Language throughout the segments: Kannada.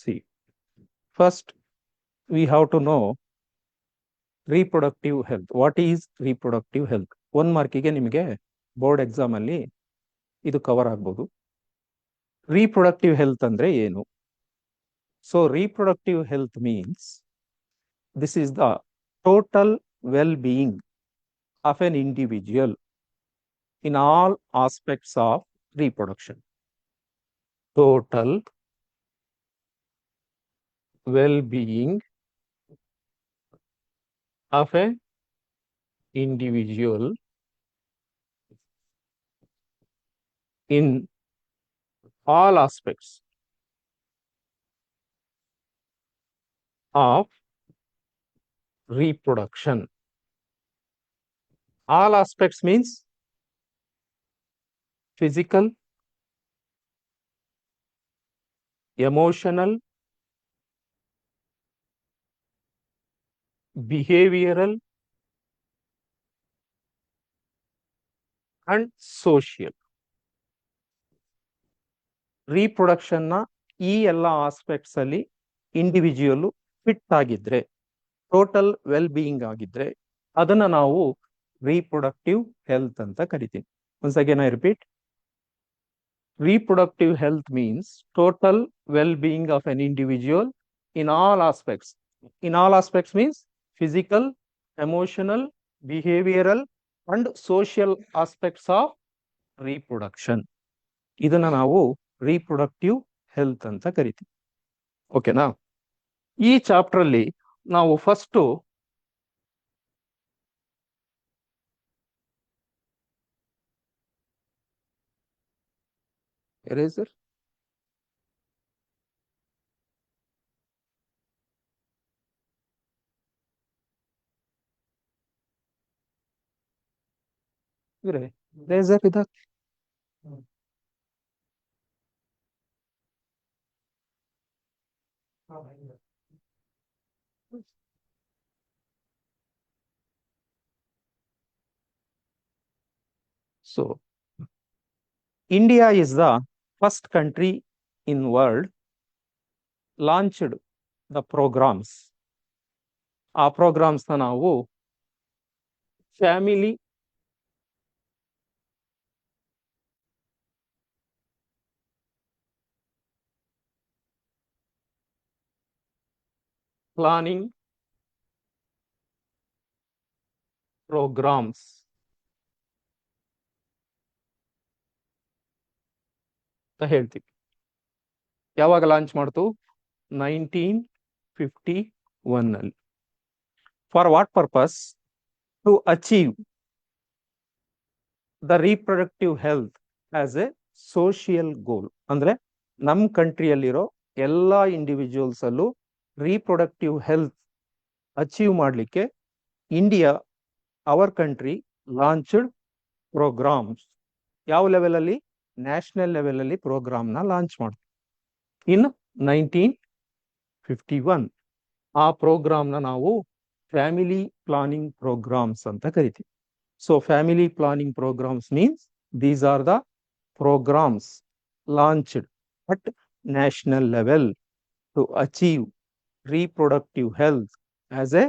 See, first we have to know reproductive health. What is reproductive health? 1 ಮಾರ್ಕಿಗೆ ನಿಮಗೆ ಬೋರ್ಡ್ ಎಕ್ಸಾಮ್ ಅಲ್ಲಿ ಇದು ಕವರ್ ಆಗ್ಬೋದು. reproductive health ಅಂದ್ರೆ ಏನು? So reproductive health means this is the total well-being of an individual in all aspects of reproduction. Total well-being of an individual in all aspects of reproduction. All aspects means physical, emotional, behavioral, and social. Reproduction ನ ಈ ಎಲ್ಲ ಆಸ್ಪೆಕ್ಟ್ಸ್ ಅಲ್ಲಿ ಇಂಡಿವಿಜುವಲ್ ಫಿಟ್ ಆಗಿದ್ರೆ, ಟೋಟಲ್ ವೆಲ್ ಬೀಯಿಂಗ್ ಆಗಿದ್ರೆ ಅದನ್ನ ನಾವು ರೀಪ್ರೊಡಕ್ಟಿವ್ ಹೆಲ್ತ್ ಅಂತ ಕರಿತೀವಿ. Once again I repeat, reproductive health means total well-being of an individual in all aspects. In all aspects means physical, emotional, behavioral and social aspects of reproduction. ಇದನ್ನ ನಾವು reproductive health ಅಂತ ಕರಿತೀವಿ. ಓಕೆನಾ? ಈ ಚಾಪ್ಟರ್ ಅಲ್ಲಿ ನಾವು ಫಸ್ಟ್ eraser eraser ಇದ So India is the first country in world launched the programs. ಆ ಪ್ರೋಗ್ರಾಮ್ಸ್ ನಾವು ಫ್ಯಾಮಿಲಿ ಪ್ಲಾನಿಂಗ್ ಪ್ರೋಗ್ರಾಮ್ಸ್ ಅಂತ ಹೇಳ್ತೀವಿ. ಯಾವಾಗ ಲಾಂಚ್ ಮಾಡ್ತು? 1951 ಅಲ್ಲಿ. For what purpose? To achieve the reproductive health as a social goal. ಅಂದ್ರೆ ನಮ್ಮ ಕಂಟ್ರಿಯಲ್ಲಿರೋ ಎಲ್ಲಾ ಇಂಡಿವಿಜುವಲ್ಸ್ ಅಲ್ಲೂ ರೀಪ್ರೊಡಕ್ಟಿವ್ ಹೆಲ್ತ್ ಅಚೀವ್ ಮಾಡಲಿಕ್ಕೆ India, our country launched programmes. ಯಾವ ಲೆವೆಲ್ ಅಲ್ಲಿ? ನ್ಯಾಷನಲ್ ಲೆವೆಲ್ ಅಲ್ಲಿ ಪ್ರೋಗ್ರಾಮ್ ನ ಲಾಂಚ್ ಮಾಡ್ತೀವಿ ಇನ್ 1951. ಆ ಪ್ರೋಗ್ರಾಮ್ ನ ನಾವು ಫ್ಯಾಮಿಲಿ ಪ್ಲಾನಿಂಗ್ ಪ್ರೋಗ್ರಾಮ್ಸ್ ಅಂತ ಕರಿತೀವಿ. So family planning programmes means these are the programmes launched at national level to achieve reproductive health as a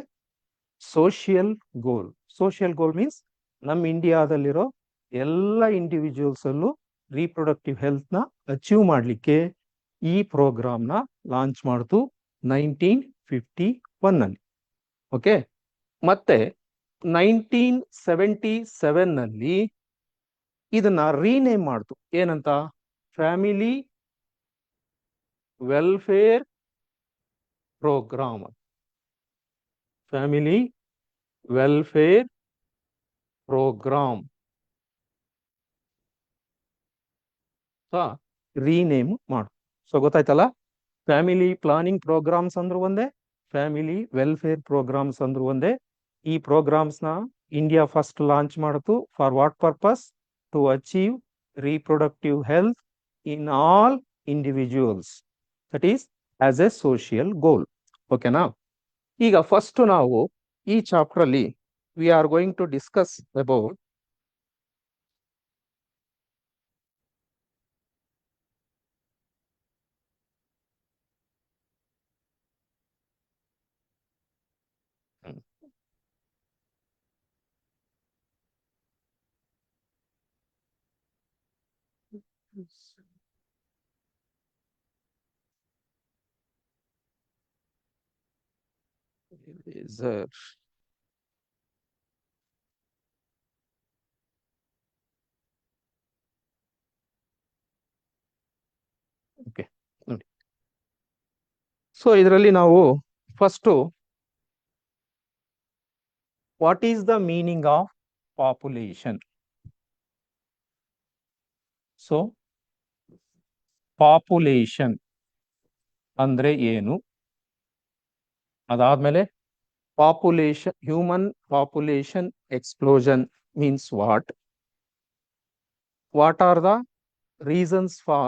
social goal. Social goal means ನಮ್ಮ ಇಂಡಿಯಾದಲ್ಲಿರೋ ಎಲ್ಲ ಇಂಡಿವಿಜುವಲ್ಸ್ ಅಲ್ಲೂ ರೀಪ್ರೊಡಕ್ಟಿವ್ ಹೆಲ್ತ್ ನ ಅಚೀವ್ ಮಾಡಲಿಕ್ಕೆ ಈ ಪ್ರೋಗ್ರಾಮ್ ನ ಲಾಂಚ್ ಮಾಡ್ತು 1951 ಅಲ್ಲಿ. ಓಕೆ, ಮತ್ತೆ 1977 ನಲ್ಲಿ ಇದನ್ನ ರೀನೇಮ್ ಮಾಡ್ತು. ಏನಂತ? Family welfare programme. Family welfare programme rename ಮಾಡು. ಸೊ ಗೊತ್ತಾಯ್ತಲ್ಲ, ಫ್ಯಾಮಿಲಿ ಪ್ಲಾನಿಂಗ್ ಪ್ರೋಗ್ರಾಮ್ಸ್ ಅಂದ್ರು ಒಂದೇ, ಫ್ಯಾಮಿಲಿ ವೆಲ್ಫೇರ್ ಪ್ರೋಗ್ರಾಮ್ಸ್ ಅಂದ್ರು ಒಂದೇ. ಈ ಪ್ರೋಗ್ರಾಮ್ಸ್ ನ ಇಂಡಿಯಾ ಫಸ್ಟ್ ಲಾಂಚ್ ಮಾಡಿತು. For what purpose? To achieve reproductive health in all individuals, that is as a social goal. ಓಕೆನಾ? ಈಗ ಫಸ್ಟ್ ನಾವು ಈ ಚಾಪ್ಟರ್ ಅಲ್ಲಿ we are going to discuss about Eraser. Okay ನೋಡಿ. ಸೊ ಇದರಲ್ಲಿ ನಾವು first what is the meaning of population. So population ಅಂದ್ರೆ ಏನು, ಅದಾದ್ಮೇಲೆ population, human population explosion means what are the reasons for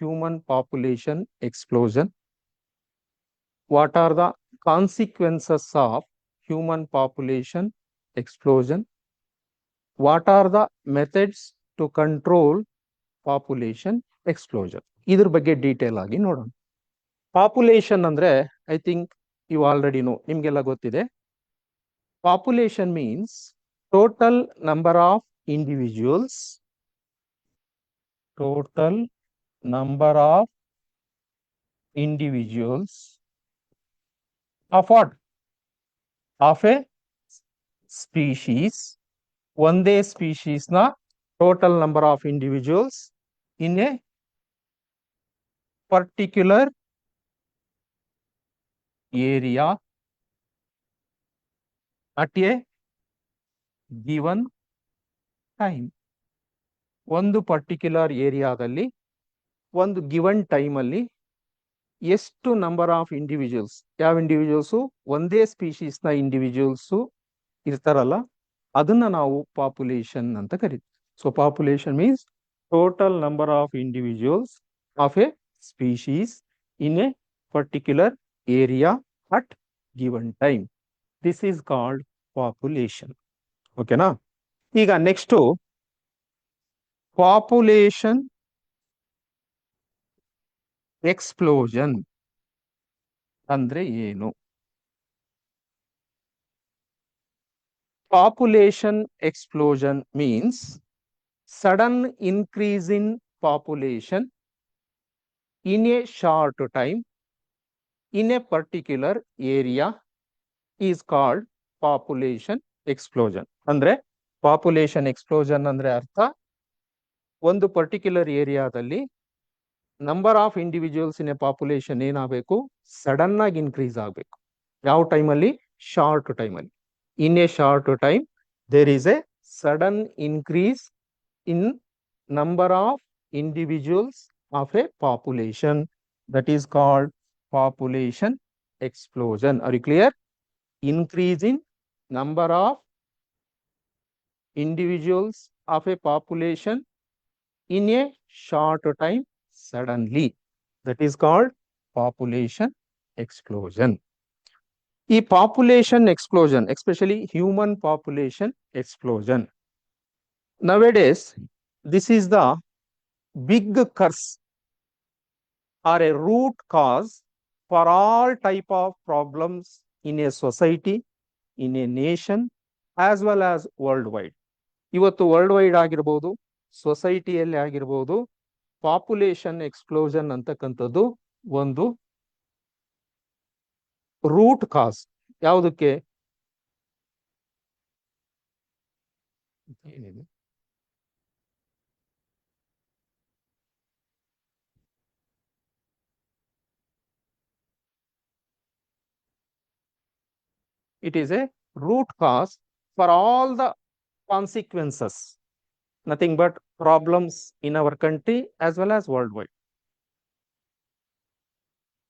human population explosion, what are the consequences of human population explosion, what are the methods to control population explosion. ಇದ್ರ ಬಗ್ಗೆ ಡೀಟೇಲ್ ಆಗಿ ನೋಡೋಣ. ಪಾಪ್ಯುಲೇಷನ್ ಅಂದ್ರೆ I think you already know, ನಿಮ್ಗೆಲ್ಲ ಗೊತ್ತಿದೆ. Population means total number of individuals, total number of individuals of what? Of a species. ಒಂದೇ ಸ್ಪೀಶೀಸ್ ನ total number of individuals in A particular area at A given time. ಒಂದು ಪರ್ಟಿಕ್ಯುಲರ್ ಏರಿಯಾದಲ್ಲಿ ಒಂದು ಗಿವನ್ ಟೈಮ್ ಅಲ್ಲಿ ಎಷ್ಟು ನಂಬರ್ ಆಫ್ ಇಂಡಿವಿಜುವಲ್ಸ್, ಯಾವ ಇಂಡಿವಿಜುವಲ್ಸು ಒಂದೇ ಸ್ಪೀಶೀಸ್ ನ ಇಂಡಿವಿಜುವಲ್ಸು ಇರ್ತಾರಲ್ಲ, ಅದನ್ನ ನಾವು ಪಾಪ್ಯುಲೇಷನ್ ಅಂತ ಕರಿತೀವಿ. So population means total number of individuals of A species in a particular area at given time. This is called population. ಓಕೆನಾ? ಈಗ ನೆಕ್ಸ್ಟ್ ಪಾಪ್ಯುಲೇಷನ್ ಎಕ್ಸ್ಪ್ಲೋಷನ್ ಅಂದ್ರೆ ಏನು? Population explosion means sudden increase in population in a short time in a particular area is called population explosion. ಅಂದ್ರೆ ಪಾಪ್ಯುಲೇಷನ್ ಎಕ್ಸ್ಪ್ಲೋಷನ್ ಅಂದ್ರೆ ಅರ್ಥ, ಒಂದು ಪರ್ಟಿಕ್ಯುಲರ್ ಏರಿಯಾದಲ್ಲಿ number of individuals in a population ಏನಾಗಬೇಕು, ಸಡನ್ ಆಗಿ ಇನ್ಕ್ರೀಸ್ ಆಗಬೇಕು. ಯಾವ ಟೈಮಲ್ಲಿ? ಶಾರ್ಟ್ ಟೈಮಲ್ಲಿ. In a short time there is a sudden increase in number of individuals of a population, that is called population explosion. Are you clear? Increase in number of individuals of a population in a short time suddenly, that is called population explosion. ಈ population explosion, especially human population explosion, nowadays this is the big curse or a root cause for all type of problems in a society, in a nation, as well as worldwide. ಇವತ್ತು ವರ್ಲ್ಡ್ ವೈಡ್ ಆಗಿರ್ಬೋದು, ಸೊಸೈಟಿಯಲ್ಲಿ ಆಗಿರ್ಬೋದು, ಪಾಪ್ಯುಲೇಷನ್ ಎಕ್ಸ್ಪ್ಲೋಷನ್ ಅಂತಕ್ಕಂಥದ್ದು ಒಂದು ರೂಟ್ ಕಾಸ್. ಯಾವುದಕ್ಕೆ? ಏನಿದೆ? It is a root cause for all the consequences, nothing but problems in our country as well as worldwide.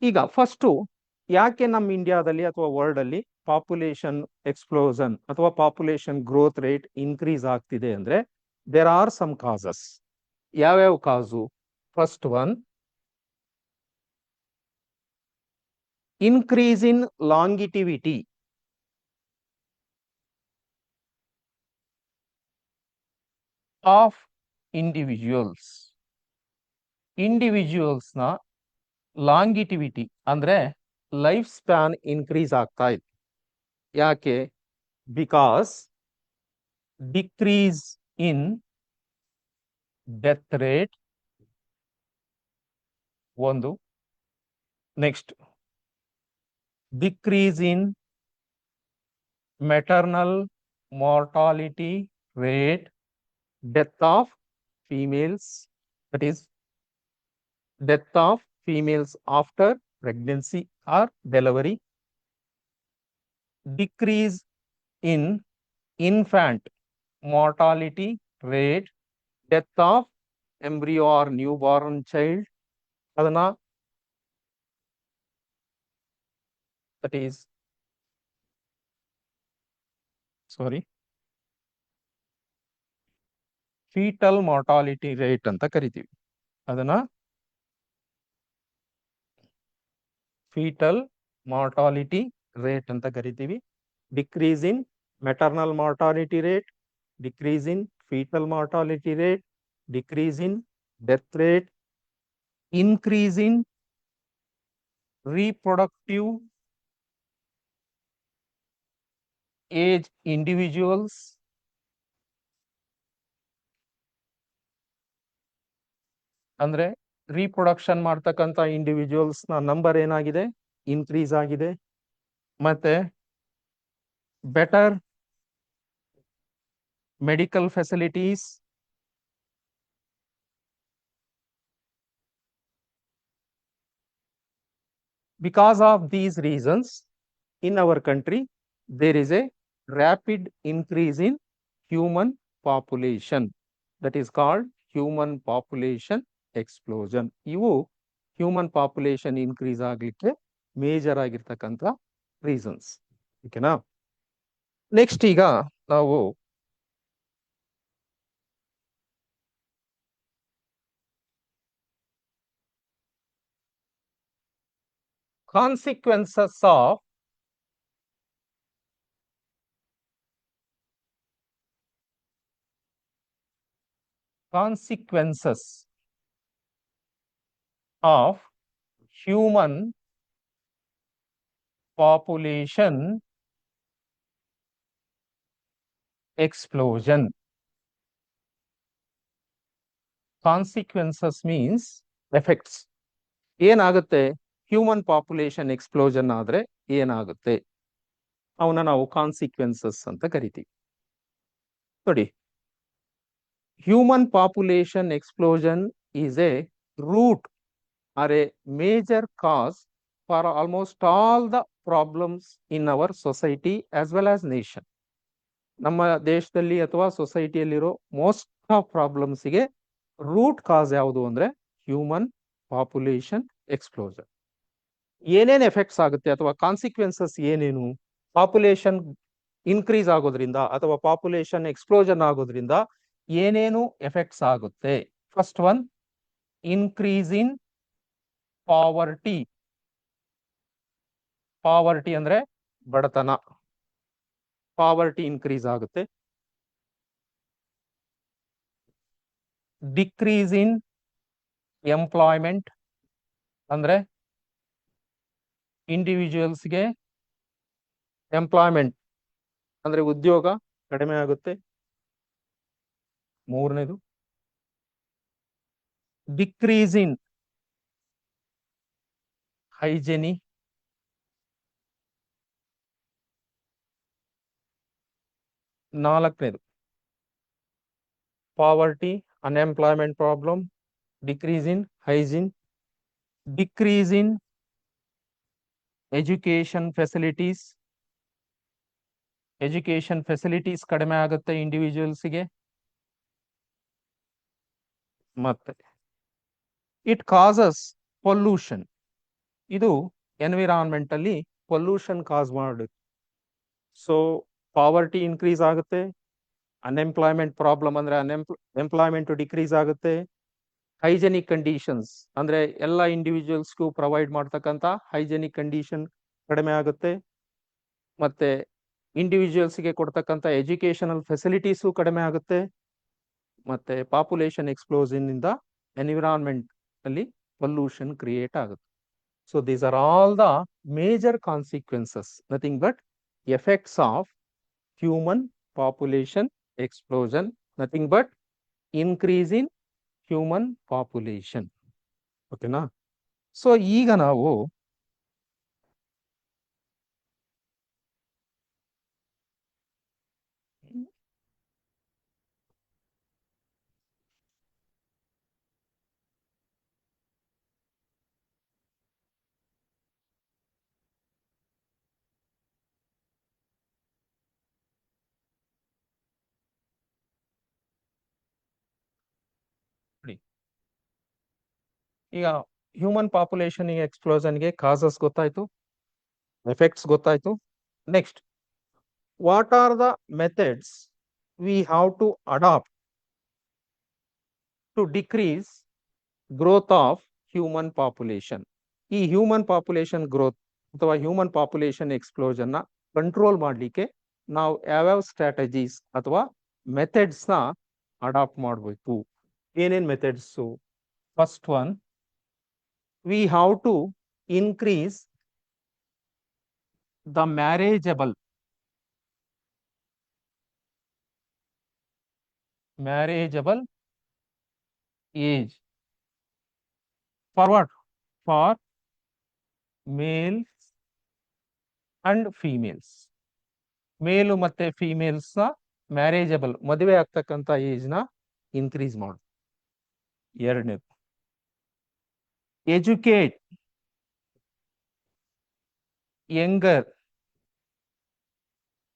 ಈಗ ಫಸ್ಟು ಯಾಕೆ ನಮ್ಮ ಇಂಡಿಯಾದಲ್ಲಿ ಅಥವಾ ವರ್ಲ್ಡ್ ಅಲ್ಲಿ ಪಾಪ್ಯುಲೇಷನ್ ಎಕ್ಸ್ಪ್ಲೋಷನ್ ಅಥವಾ ಪಾಪ್ಯುಲೇಷನ್ ಗ್ರೋತ್ ರೇಟ್ ಇನ್ಕ್ರೀಸ್ ಆಗ್ತಿದೆ ಅಂದ್ರೆ ದೇರ್ ಆರ್ ಸಮ್ ಕಾಸಸ್. ಯಾವ್ಯಾವ cause? First one, increase in longevity of individuals. Individuals ನ ಲಾಂಗಿಟಿವಿಟಿ ಅಂದ್ರೆ ಲೈಫ್ ಸ್ಪ್ಯಾನ್ ಇನ್ಕ್ರೀಸ್ ಆಗ್ತಾ ಇದೆ. ಯಾಕೆ? Because decrease in death rate ಒಂದು. Next, decrease in maternal mortality rate, death of females, that is death of females after pregnancy or delivery, decrease in infant mortality rate, death of embryo or newborn child, adana, that is sorry foetal mortality rate ಅಂತ ಕರಿತೀವಿ. ಅದನ್ನ ಫೀಟಲ್ ಮಾರ್ಟಾಲಿಟಿ ರೇಟ್ ಅಂತ ಕರಿತೀವಿ. Decrease in maternal mortality rate, decrease in foetal mortality rate, decrease in death rate, increase in reproductive age individuals, ಅಂದ್ರೆ ರೀಪ್ರೊಡಕ್ಷನ್ ಮಾಡ್ತಕ್ಕಂಥ ಇಂಡಿವಿಜುವಲ್ಸ್ ನ ನಂಬರ್ ಏನಾಗಿದೆ, ಇನ್ಕ್ರೀಸ್ ಆಗಿದೆ. ಮತ್ತೆ better medical facilities, because of these reasons in our country there is a rapid increase in human population, that is called human population explosion. ಇವು ಹ್ಯೂಮನ್ ಪಾಪ್ಯುಲೇಷನ್ ಇನ್ಕ್ರೀಸ್ ಆಗ್ಲಿಕ್ಕೆ ಮೇಜರ್ ಆಗಿರ್ತಕ್ಕಂಥ ರೀಸನ್ಸ್. ಓಕೆನಾ. ನೆಕ್ಸ್ಟ್ ಈಗ ನಾವು consequences of human population explosion. Consequences means effects. ಏನಾಗುತ್ತೆ ಹ್ಯೂಮನ್ ಪಾಪ್ಯುಲೇಷನ್ ಎಕ್ಸ್ಪ್ಲೋಷನ್ ಆದ್ರೆ ಏನಾಗುತ್ತೆ, ಅವನ್ನ ನಾವು ಕಾನ್ಸಿಕ್ವೆನ್ಸಸ್ ಅಂತ ಕರಿತೀವಿ. ನೋಡಿ, human population explosion is a root or a major cause for almost all the problems in our society as well as nation. ನಮ್ಮ ದೇಶದಲ್ಲಿ ಅಥವಾ ಸೊಸೈಟಿಯಲ್ಲಿರೋ ಮೋಸ್ಟ್ ಆಫ್ ಪ್ರಾಬ್ಲಮ್ಸ್ಗೆ ರೂಟ್ ಕಾಸ್ ಯಾವುದು ಅಂದ್ರೆ ಹ್ಯೂಮನ್ ಪಾಪ್ಯುಲೇಷನ್ ಎಕ್ಸ್ಪ್ಲೋಷನ್. ಏನೇನು ಎಫೆಕ್ಟ್ಸ್ ಆಗುತ್ತೆ ಅಥವಾ ಕಾನ್ಸಿಕ್ವೆನ್ಸಸ್ ಏನೇನು, ಪಾಪ್ಯುಲೇಷನ್ ಇನ್ಕ್ರೀಸ್ ಆಗೋದ್ರಿಂದ ಅಥವಾ ಪಾಪ್ಯುಲೇಷನ್ ಎಕ್ಸ್ಪ್ಲೋಷನ್ ಆಗೋದ್ರಿಂದ ಏನೇನು ಎಫೆಕ್ಟ್ಸ್ ಆಗುತ್ತೆ. ಫಸ್ಟ್ ಒನ್, ಇನ್ಕ್ರೀಸ್ ಇನ್ ಪಾವರ್ಟಿ. ಪಾವರ್ಟಿ ಅಂದ್ರೆ ಬಡತನ, ಪಾವರ್ಟಿ ಇನ್ಕ್ರೀಸ್ ಆಗುತ್ತೆ. ಡಿಕ್ರೀಸ್ ಇನ್ ಎಂಪ್ಲಾಯ್ಮೆಂಟ್ ಅಂದ್ರೆ ಇಂಡಿವಿಜುವಲ್ಸ್ಗೆ ಎಂಪ್ಲಾಯ್ಮೆಂಟ್ ಅಂದ್ರೆ ಉದ್ಯೋಗ ಕಡಿಮೆ ಆಗುತ್ತೆ. ಮೂರನೇದು, ಡಿಕ್ರೀಸ್ ಇನ್ ಹೈಜೆನಿ. ನಾಲ್ಕನೇದು, poverty, unemployment problem, decrease in hygiene, decrease in education facilities. Education facilities ಕಡಿಮೆ ಆಗುತ್ತೆ ಇಂಡಿವಿಜುವಲ್ಸ್ಗೆ. ಮತ್ತೆ ಇಟ್ ಕಾಸಸ್ ಪೊಲ್ಯೂಷನ್. ಇದು ಎನ್ವಿರಾನ್ಮೆಂಟ್ ಅಲ್ಲಿ ಪೊಲ್ಯೂಷನ್ ಕಾಸ್ ಮಾಡುತ್ತೆ. ಸೊ ಪಾವರ್ಟಿ ಇನ್ಕ್ರೀಸ್ ಆಗುತ್ತೆ, ಅನ್ಎಂಪ್ಲಾಯ್ಮೆಂಟ್ ಪ್ರಾಬ್ಲಮ್ ಅಂದ್ರೆ ಎಂಪ್ಲಾಯ್ಮೆಂಟ್ ಡಿಕ್ರೀಸ್ ಆಗುತ್ತೆ, ಹೈಜೆನಿಕ್ ಕಂಡೀಷನ್ಸ್ ಅಂದ್ರೆ ಎಲ್ಲ ಇಂಡಿವಿಜುವಲ್ಸ್ಗೂ ಪ್ರೊವೈಡ್ ಮಾಡ್ತಕ್ಕಂಥ ಹೈಜೆನಿಕ್ ಕಂಡೀಷನ್ ಕಡಿಮೆ ಆಗುತ್ತೆ, ಮತ್ತೆ ಇಂಡಿವಿಜುವಲ್ಸ್ಗೆ ಕೊಡ್ತಕ್ಕಂಥ ಎಜುಕೇಶನಲ್ ಫೆಸಿಲಿಟೀಸು ಕಡಿಮೆ ಆಗುತ್ತೆ, ಮತ್ತೆ ಪಾಪ್ಯುಲೇಷನ್ ಎಕ್ಸ್ಪ್ಲೋಷನ್ ಇಂದ ಎನ್ವಿರಾನ್ಮೆಂಟ್ ಅಲ್ಲಿ ಪೊಲ್ಯೂಷನ್ ಕ್ರಿಯೇಟ್ ಆಗುತ್ತೆ. So these are all the major consequences, nothing but effects of human population explosion, nothing but increase in human population. ಓಕೆನಾ. ಸೊ ಈಗ ನಾವು ಈಗ ಹ್ಯೂಮನ್ ಪಾಪ್ಯುಲೇಷನ್ ಎಕ್ಸ್ಪ್ಲೋಷನ್ಗೆ ಕಾಸಸ್ ಗೊತ್ತಾಯ್ತು, ಎಫೆಕ್ಟ್ಸ್ ಗೊತ್ತಾಯ್ತು. Next, what are the methods we have to adapt to decrease growth of human population. ಈ ಹ್ಯೂಮನ್ ಪಾಪ್ಯುಲೇಷನ್ ಗ್ರೋತ್ ಅಥವಾ ಹ್ಯೂಮನ್ ಪಾಪ್ಯುಲೇಷನ್ ಎಕ್ಸ್ಪ್ಲೋಷನ್ ನ ಕಂಟ್ರೋಲ್ ಮಾಡಲಿಕ್ಕೆ ನಾವು ಯಾವ್ಯಾವ ಸ್ಟ್ರಾಟಜೀಸ್ ಅಥವಾ ಮೆಥಡ್ಸ್ ನ ಅಡಾಪ್ಟ್ ಮಾಡಬೇಕು? ಏನೇನ್ methods? First one, we have to increase the marriageable age. For what? For males and females. ಮೇಲು ಮತ್ತೆ ಫೀಮೇಲ್ಸ್ ನ ಮ್ಯಾರೇಜಬಲ್ ಮದುವೆ ಆಗ್ತಕ್ಕಂಥ ಏಜ್ ನ ಇನ್ಕ್ರೀಸ್ ಮಾಡು. ಎರಡನೇದು, educate younger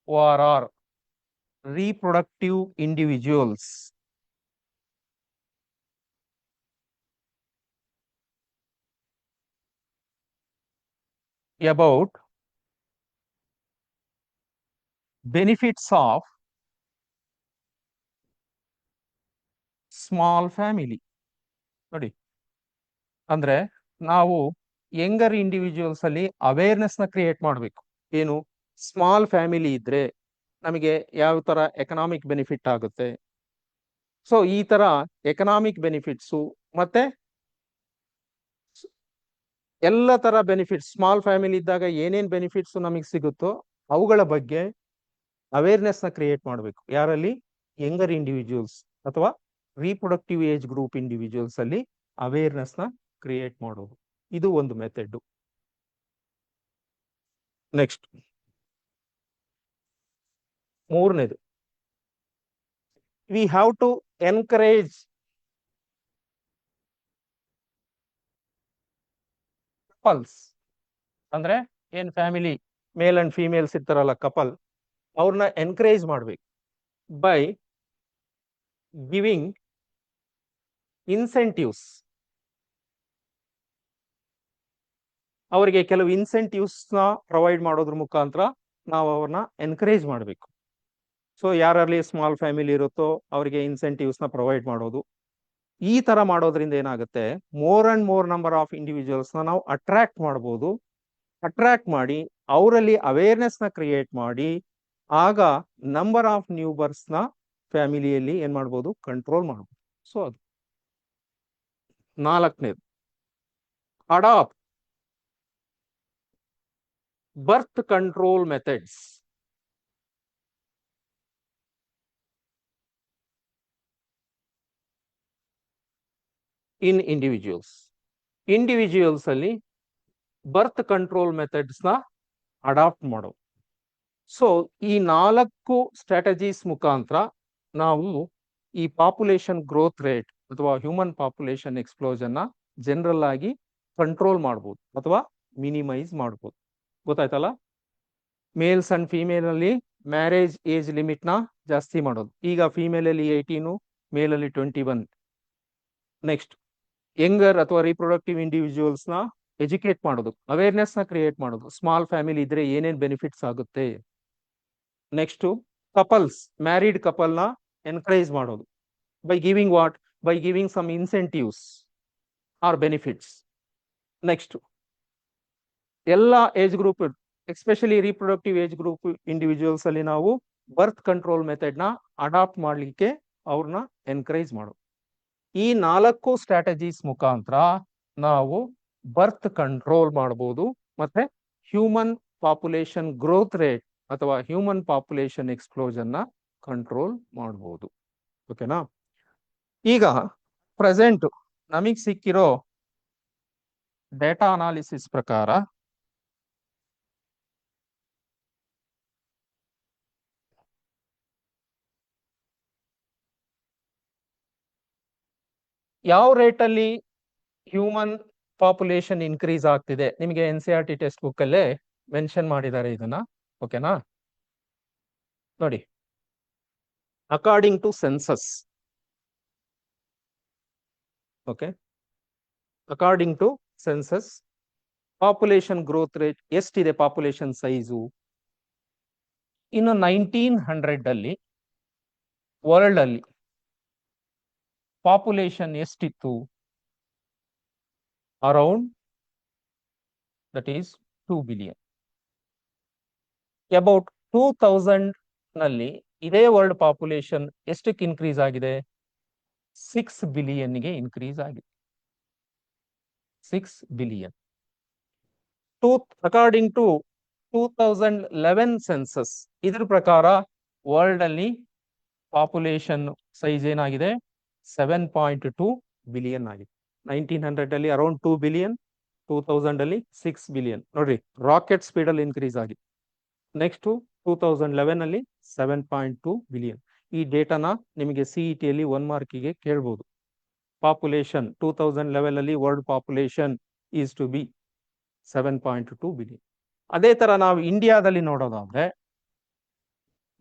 or or reproductive individuals about benefits of small family. ನೋಡಿ, ಅಂದ್ರೆ ನಾವು ಯಂಗರ್ ಇಂಡಿವಿಜುವಲ್ಸ್ ಅಲ್ಲಿ ಅವೇರ್ನೆಸ್ ನ ಕ್ರಿಯೇಟ್ ಮಾಡಬೇಕು. ಏನು? ಸ್ಮಾಲ್ ಫ್ಯಾಮಿಲಿ ಇದ್ರೆ ನಮಗೆ ಯಾವ ತರ ಎಕನಾಮಿಕ್ ಬೆನಿಫಿಟ್ ಆಗುತ್ತೆ. ಸೊ ಈ ತರ ಎಕನಾಮಿಕ್ ಬೆನಿಫಿಟ್ಸು ಮತ್ತೆ ಎಲ್ಲ ತರ ಬೆನಿಫಿಟ್ಸ್, ಸ್ಮಾಲ್ ಫ್ಯಾಮಿಲಿ ಇದ್ದಾಗ ಏನೇನ್ ಬೆನಿಫಿಟ್ಸ್ ನಮಗೆ ಸಿಗುತ್ತೋ ಅವುಗಳ ಬಗ್ಗೆ ಅವೇರ್ನೆಸ್ ನ ಕ್ರಿಯೇಟ್ ಮಾಡಬೇಕು. ಯಾರಲ್ಲಿ? ಯಂಗರ್ ಇಂಡಿವಿಜುವಲ್ಸ್ ಅಥವಾ ರೀಪ್ರೊಡಕ್ಟಿವ್ ಏಜ್ ಗ್ರೂಪ್ ಇಂಡಿವಿಜುವಲ್ಸ್ ಅಲ್ಲಿ ಅವೇರ್ನೆಸ್ ನ ಕ್ರಿಯೇಟ್ ಮಾಡೋದು. ಇದು ಒಂದು ಮೆಥಡ್. ನೆಕ್ಸ್ಟ್, ಮೂರನೇದು, we have to encourage couples. ಅಂದ್ರೆ ಏನ್ ಫ್ಯಾಮಿಲಿ ಮೇಲ್ ಅಂಡ್ ಫೀಮೇಲ್ಸ್ ಇರ್ತಾರಲ್ಲ ಕಪಲ್, ಅವ್ರನ್ನ ಎನ್ಕರೇಜ್ ಮಾಡ್ಬೇಕು ಬೈ ಗಿವಿಂಗ್ ಇನ್ಸೆಂಟಿವ್ಸ್. ಅವರಿಗೆ ಕೆಲವು ಇನ್ಸೆಂಟಿವ್ಸ್ ನ ಪ್ರೊವೈಡ್ ಮಾಡೋದ್ರ ಮುಖಾಂತರ ನಾವು ಅವ್ರನ್ನ ಎನ್ಕರೇಜ್ ಮಾಡಬೇಕು. ಸೊ ಯಾರಲ್ಲಿ ಸ್ಮಾಲ್ ಫ್ಯಾಮಿಲಿ ಇರುತ್ತೋ ಅವರಿಗೆ ಇನ್ಸೆಂಟಿವ್ಸ್ ನ ಪ್ರೊವೈಡ್ ಮಾಡೋದು. ಈ ತರ ಮಾಡೋದ್ರಿಂದ ಏನಾಗುತ್ತೆ, more and more number of individuals ನ ನಾವು ಅಟ್ರಾಕ್ಟ್ ಮಾಡಬಹುದು. ಅಟ್ರಾಕ್ಟ್ ಮಾಡಿ ಅವರಲ್ಲಿ ಅವೇರ್ನೆಸ್ ನ ಕ್ರಿಯೇಟ್ ಮಾಡಿ ಆಗ ನಂಬರ್ ಆಫ್ ನ್ಯೂ ಬರ್ಸ್ ನ ಫ್ಯಾಮಿಲಿಯಲ್ಲಿ ಏನ್ ಮಾಡ್ಬೋದು, ಕಂಟ್ರೋಲ್ ಮಾಡ್ಬೋದು. ಸೊ ಅದು ನಾಲ್ಕನೇದು, ಅಡಾಪ್ಟ್ ಬರ್ತ್ ಕಂಟ್ರೋಲ್ ಮೆಥಡ್ಸ್ ಇನ್ ಇಂಡಿವಿಜುವಲ್ಸ್ ಅಲ್ಲಿ ಬರ್ತ್ ಕಂಟ್ರೋಲ್ ಮೆಥಡ್ಸ್ ನ ಅಡಾಪ್ಟ್ ಮಾಡೋ. ಸೊ ಈ 4 ಸ್ಟ್ರಾಟಜೀಸ್ ಮುಖಾಂತರ ನಾವು ಈ ಪಾಪ್ಯುಲೇಷನ್ ಗ್ರೋತ್ ರೇಟ್ ಅಥವಾ ಹ್ಯೂಮನ್ ಪಾಪ್ಯುಲೇಷನ್ ಎಕ್ಸ್ಪ್ಲೋಷನ್ ನ ಜನರಲ್ ಆಗಿ ಕಂಟ್ರೋಲ್ ಮಾಡಬಹುದು ಅಥವಾ ಮಿನಿಮೈಸ್ ಮಾಡಬಹುದು. ಗೊತ್ತಾಯ್ತಲ್ಲ? ಮೇಲ್ಸ್ ಅಂಡ್ ಫಿಮೇಲ್ ಅಲ್ಲಿ ಮ್ಯಾರೇಜ್ ಏಜ್ ಲಿಮಿಟ್ ನ ಜಾಸ್ತಿ ಮಾಡೋದು. ಈಗ ಫಿಮೇಲ್ ಅಲ್ಲಿ 18, ಮೇಲ್ ಅಲ್ಲಿ 21. ನೆಕ್ಸ್ಟ್, ಯಂಗರ್ ಅಥವಾ ರೀಪ್ರೊಡಕ್ಟಿವ್ ಇಂಡಿವಿಜುವಲ್ಸ್ ನ ಎಜುಕೇಟ್ ಮಾಡೋದು, ಅವೇರ್ನೆಸ್ ನ ಕ್ರಿಯೇಟ್ ಮಾಡೋದು. ಸ್ಮಾಲ್ ಫ್ಯಾಮಿಲಿ ಇದ್ರೆ ಏನೇನ್ ಬೆನಿಫಿಟ್ಸ್ ಆಗುತ್ತೆ. ನೆಕ್ಸ್ಟ್, ಕಪಲ್ಸ್, ಮ್ಯಾರಿಡ್ ಕಪಲ್ ನ ಎನ್ಕರೇಜ್ ಮಾಡೋದು by giving what, by giving some incentives or benefits. Next, ಎಲ್ಲ age group especially reproductive age group individuals ಅಲ್ಲಿ ನಾವು ಬರ್ತ್ ಕಂಟ್ರೋಲ್ ಮೆಥಡ್ ನ ಅಡಾಪ್ಟ್ ಮಾಡ್ಲಿಕ್ಕೆ ಅವ್ರನ್ನ ಎನ್ಕರೇಜ್ ಮಾಡೋದು. ಈ 4 ಸ್ಟ್ರಾಟಜೀಸ್ ಮುಖಾಂತರ ನಾವು ಬರ್ತ್ ಕಂಟ್ರೋಲ್ ಮಾಡಬಹುದು ಮತ್ತೆ ಹ್ಯೂಮನ್ ಪಾಪ್ಯುಲೇಷನ್ ಗ್ರೋತ್ ರೇಟ್ ಅಥವಾ ಹ್ಯೂಮನ್ ಪಾಪ್ಯುಲೇಷನ್ ಎಕ್ಸ್ಪ್ಲೋಷನ್ ನ ಕಂಟ್ರೋಲ್ ಮಾಡಬಹುದು. ಓಕೆನಾ? ಈಗ ಪ್ರೆಸೆಂಟ್ ನಮಗ್ ಸಿಕ್ಕಿರೋ ಡೇಟಾ ಅನಾಲಿಸಿಸ್ ಪ್ರಕಾರ ಯಾವ ರೇಟಲ್ಲಿ ಹ್ಯೂಮನ್ ಪಾಪ್ಯುಲೇಷನ್ ಇನ್ಕ್ರೀಸ್ ಆಗ್ತಿದೆ ನಿಮಗೆ NCERT ಟೆಕ್ಸ್ಟ್ ಬುಕ್ ಅಲ್ಲೇ ಮೆನ್ಷನ್ ಮಾಡಿದ್ದಾರೆ ಇದನ್ನ. ಓಕೆನಾ? ನೋಡಿ, according to census. Okay, according to census population growth rate ಎಷ್ಟಿದೆ? ಪಾಪ್ಯುಲೇಷನ್ ಸೈಜು ಇನ್ನು 1900 ಅಲ್ಲಿ ವರ್ಲ್ಡ್ ಅಲ್ಲಿ ಪಾಪ್ಯುಲೇಷನ್ ಎಷ್ಟಿತ್ತು? Around that is 2 billion. About 2000 ನಲ್ಲಿ ಇದೇ ವರ್ಲ್ಡ್ ಪಾಪ್ಯುಲೇಷನ್ ಎಷ್ಟಕ್ಕೆ ಇನ್ಕ್ರೀಸ್ ಆಗಿದೆ? 6 ಬಿಲಿಯನ್ಗೆ ಇನ್ಕ್ರೀಸ್ ಆಗಿದೆ. 6 ಬಿಲಿಯನ್. ಅಕಾರ್ಡಿಂಗ್ ಟು 2011 ಸೆನ್ಸಸ್, ಇದ್ರ ಪ್ರಕಾರ ವರ್ಲ್ಡ್ ಅಲ್ಲಿ ಪಾಪ್ಯುಲೇಷನ್ ಸೈಜ್ ಏನಾಗಿದೆ? 7.2 ಬಿಲಿಯನ್ ಆಗಿದೆ. 1900 ಅಲ್ಲಿ ಅರೌಂಡ್ 2 ಬಿಲಿಯನ್, 2000 ಅಲ್ಲಿ 6 ಬಿಲಿಯನ್. ನೋಡ್ರಿ, ರಾಕೆಟ್ ಸ್ಪೀಡ್ ಅಲ್ಲಿ ಇನ್ಕ್ರೀಸ್ ಆಗಿದೆ. ನೆಕ್ಸ್ಟ್ 2011 ಅಲ್ಲಿ 7.2 ಬಿಲಿಯನ್. ಈ ಡೇಟಾನ ನಿಮಗೆ CET ಅಲ್ಲಿ 1 ಮಾರ್ಕಿಗೆ ಕೇಳ್ಬೋದು. ಪಾಪ್ಯುಲೇಷನ್ 2011 ಅಲ್ಲಿ world population is to be 7.2 billion. ಅದೇ ತರ ನಾವು ಇಂಡಿಯಾದಲ್ಲಿ ನೋಡೋದಾದ್ರೆ,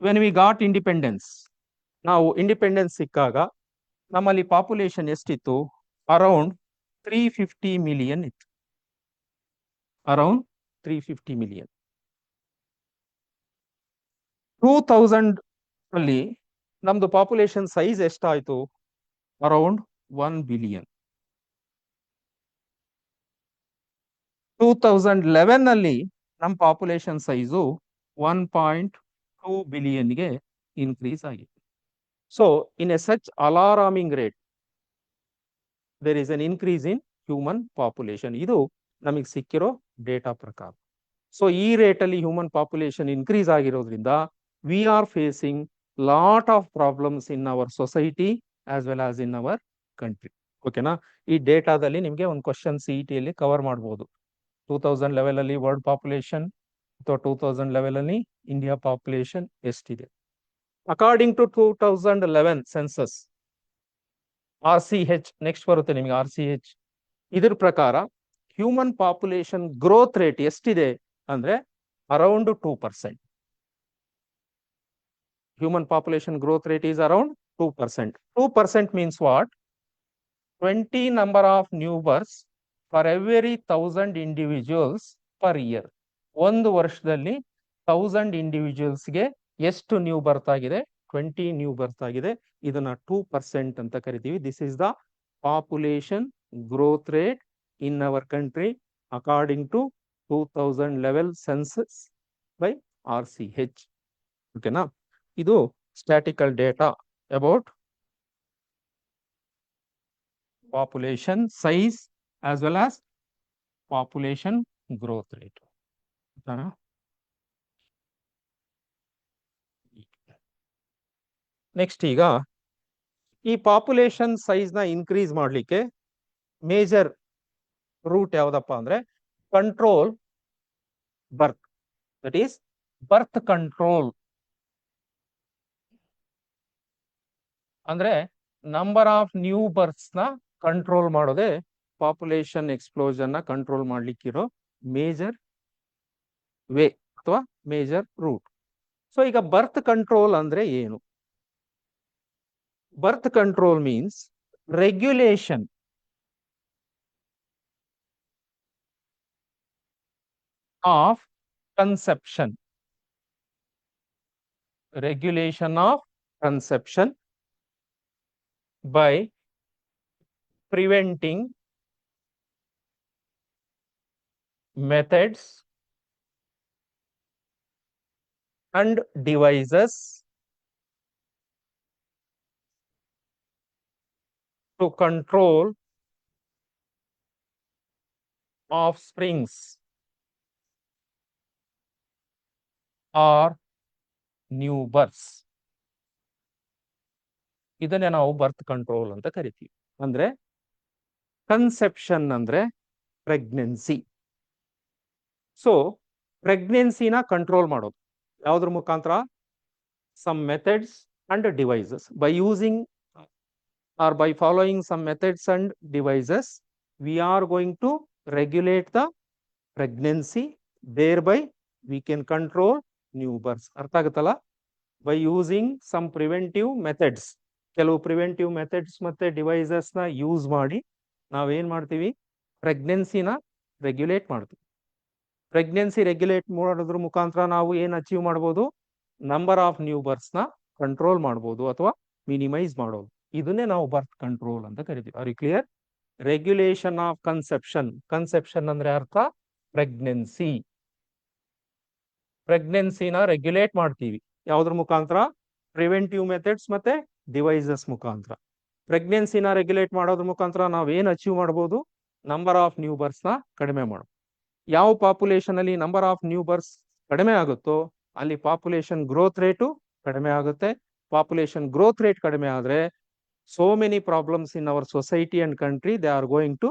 ವೆನ್ ವಿ ಗಾಟ್ ಇಂಡಿಪೆಂಡೆನ್ಸ್, ನಾವು ಇಂಡಿಪೆಂಡೆನ್ಸ್ ಸಿಕ್ಕಾಗ ನಮ್ಮಲ್ಲಿ ಪಾಪ್ಯುಲೇಷನ್ ಎಷ್ಟಿತ್ತು? ಅರೌಂಡ್ 350 ಮಿಲಿಯನ್ ಇತ್ತು. Around 350 million. 2000 ಅಲ್ಲಿ ನಮ್ದು ಪಾಪ್ಯುಲೇಷನ್ ಸೈಜ್ ಎಷ್ಟಾಯ್ತು? Around 1 billion. 2011 ಅಲ್ಲಿ ನಮ್ಮ ಪಾಪ್ಯುಲೇಷನ್ ಸೈಜು 1.2 ಬಿಲಿಯನ್ಗೆ ಇನ್ಕ್ರೀಸ್ ಆಗಿದೆ. So in a such alarming rate there is an increase in human population. ಇದು ನಮಗೆ ಸಿಕ್ಕಿರೋ ಡೇಟಾ ಪ್ರಕಾರ. ಸೊ ಈ ರೇಟ್ ಅಲ್ಲಿ ಹ್ಯೂಮನ್ ಪಾಪ್ಯುಲೇಷನ್ ಇನ್ಕ್ರೀಸ್ ಆಗಿರೋದ್ರಿಂದ we are facing lot of problems in our society as well as in our country. ಓಕೆನಾ? ಈ ಡೇಟಾದಲ್ಲಿ ನಿಮಗೆ ಒಂದು ಕ್ವಶನ್ CET ಅಲ್ಲಿ ಕವರ್ ಮಾಡಬಹುದು. 2011 ಅಲ್ಲಿ ವರ್ಲ್ಡ್ ಪಾಪ್ಯುಲೇಷನ್ ಅಥವಾ 2011 ಅಲ್ಲಿ ಇಂಡಿಯಾ ಪಾಪ್ಯುಲೇಷನ್ ಎಷ್ಟಿದೆ? According to 2011 census RCH, next ಬರುತ್ತೆ ನಿಮಗೆ RCH. ಇದ್ರ ಪ್ರಕಾರ ಹ್ಯೂಮನ್ ಪಾಪ್ಯುಲೇಷನ್ ಗ್ರೋತ್ ರೇಟ್ ಎಷ್ಟಿದೆ ಅಂದ್ರೆ around 2%. Human population growth rate is around 2%. 2% means what? 20 number of new births for every 1000 individuals per year. ಒಂದು ವರ್ಷದಲ್ಲಿ 1000 ಇಂಡಿವಿಜುವಲ್ಸ್ಗೆ ಎಷ್ಟು ನ್ಯೂ ಬರ್ತ್ ಆಗಿದೆ? 20 ನ್ಯೂ ಬರ್ತ್ ಆಗಿದೆ. ಇದನ್ನ 2% ಅಂತ ಕರಿತೀವಿ. This is the population growth rate in our country according to 2011 census by RCH. ಓಕೆನಾ? ಇದು statistical data about population size as well as population growth rate. Next, ಈಗ ಈ ಪಾಪ್ಯುಲೇಷನ್ ಸೈಜ್ ನ ಇನ್ಕ್ರೀಸ್ ಮಾಡಲಿಕ್ಕೆ ಮೇಜರ್ ರೂಟ್ ಯಾವ್ದಪ್ಪ ಅಂದ್ರೆ control birth. That is birth control. ಅಂದ್ರೆ ನಂಬರ್ ಆಫ್ ನ್ಯೂ ಬರ್ತ್ಸ್ ನ ಕಂಟ್ರೋಲ್ ಮಾಡೋದೇ ಪಾಪ್ಯುಲೇಷನ್ ಎಕ್ಸ್ಪ್ಲೋಷನ್ ನ ಕಂಟ್ರೋಲ್ ಮಾಡ್ಲಿಕ್ಕಿರೋ ಮೇಜರ್ ವೇ ಅಥವಾ ಮೇಜರ್ ರೂಟ್. ಸೊ ಈಗ ಬರ್ತ್ ಕಂಟ್ರೋಲ್ ಅಂದ್ರೆ ಏನು? Birth control means regulation of conception. Regulation of conception by preventing methods and devices to control offsprings or new births. ಇದನ್ನೇ ನಾವು ಬರ್ತ್ ಕಂಟ್ರೋಲ್ ಅಂತ ಕರಿತೀವಿ. ಅಂದ್ರೆ ಕನ್ಸೆಪ್ಷನ್ ಅಂದ್ರೆ ಪ್ರೆಗ್ನೆನ್ಸಿ. ಸೊ ಪ್ರೆಗ್ನೆನ್ಸಿನ ಕಂಟ್ರೋಲ್ ಮಾಡೋದು ಯಾವುದ್ರ ಮುಖಾಂತರ? Some methods and devices. By using or by following some methods and devices, we are going to regulate the pregnancy. Thereby, we can control new births. ಅರ್ಥ ಆಗುತ್ತಲ್ಲ? By using some preventive methods, ಕೆಲವು ಪ್ರಿವೆಂಟಿವ್ ಮೆಥಡ್ಸ್ ಮತ್ತೆ ಡಿವೈಸಸ್ ನ ಯೂಸ್ ಮಾಡಿ ನಾವೇನ್ ಮಾಡ್ತೀವಿ? ಪ್ರೆಗ್ನೆನ್ಸಿನ ರೆಗ್ಯುಲೇಟ್ ಮಾಡ್ತೀವಿ. ಪ್ರೆಗ್ನೆನ್ಸಿ ರೆಗ್ಯುಲೇಟ್ ಮಾಡೋದ್ರ ಮುಖಾಂತರ ನಾವು ಏನ್ ಅಚೀವ್ ಮಾಡ್ಬೋದು? ನಂಬರ್ ಆಫ್ ನ್ಯೂ ಬರ್ತ್ಸ್ ನ ಕಂಟ್ರೋಲ್ ಮಾಡ್ಬೋದು ಅಥವಾ ಮಿನಿಮೈಸ್ ಮಾಡೋದು. ಇದನ್ನೇ ನಾವು ಬರ್ತ್ ಕಂಟ್ರೋಲ್ ಅಂತ ಕರಿತೀವಿ. Are you clear? Regulation of conception. Conception ಅಂದ್ರೆ ಅರ್ಥ ಪ್ರೆಗ್ನೆನ್ಸಿ. ಪ್ರೆಗ್ನೆನ್ಸಿನ ರೆಗ್ಯುಲೇಟ್ ಮಾಡ್ತೀವಿ ಯಾವ್ದ್ರ ಮುಖಾಂತರ? ಪ್ರಿವೆಂಟಿವ್ ಮೆಥಡ್ಸ್ ಮತ್ತೆ ಡಿವೈಸಸ್ ಮುಖಾಂತರ. ಪ್ರೆಗ್ನೆನ್ಸಿನ ರೆಗ್ಯುಲೇಟ್ ಮಾಡೋದ್ರ ಮುಖಾಂತರ ನಾವ್ ಏನ್ ಅಚೀವ್ ಮಾಡ್ಬೋದು? ನಂಬರ್ ಆಫ್ ನ್ಯೂ ಬರ್ತ್ಸ್ ನ ಕಡಿಮೆ ಮಾಡೋದು. ಯಾವ ಪಾಪ್ಯುಲೇಷನ್ ಅಲ್ಲಿ ನಂಬರ್ ಆಫ್ ನ್ಯೂ ಬರ್ತ್ಸ್ ಕಡಿಮೆ ಆಗುತ್ತೋ ಅಲ್ಲಿ ಪಾಪ್ಯುಲೇಷನ್ ಗ್ರೋತ್ ರೇಟು ಕಡಿಮೆ ಆಗುತ್ತೆ. ಪಾಪ್ಯುಲೇಷನ್ ಗ್ರೋತ್ ರೇಟ್ ಕಡಿಮೆ ಆದ್ರೆ so many problems in our society and country they are going to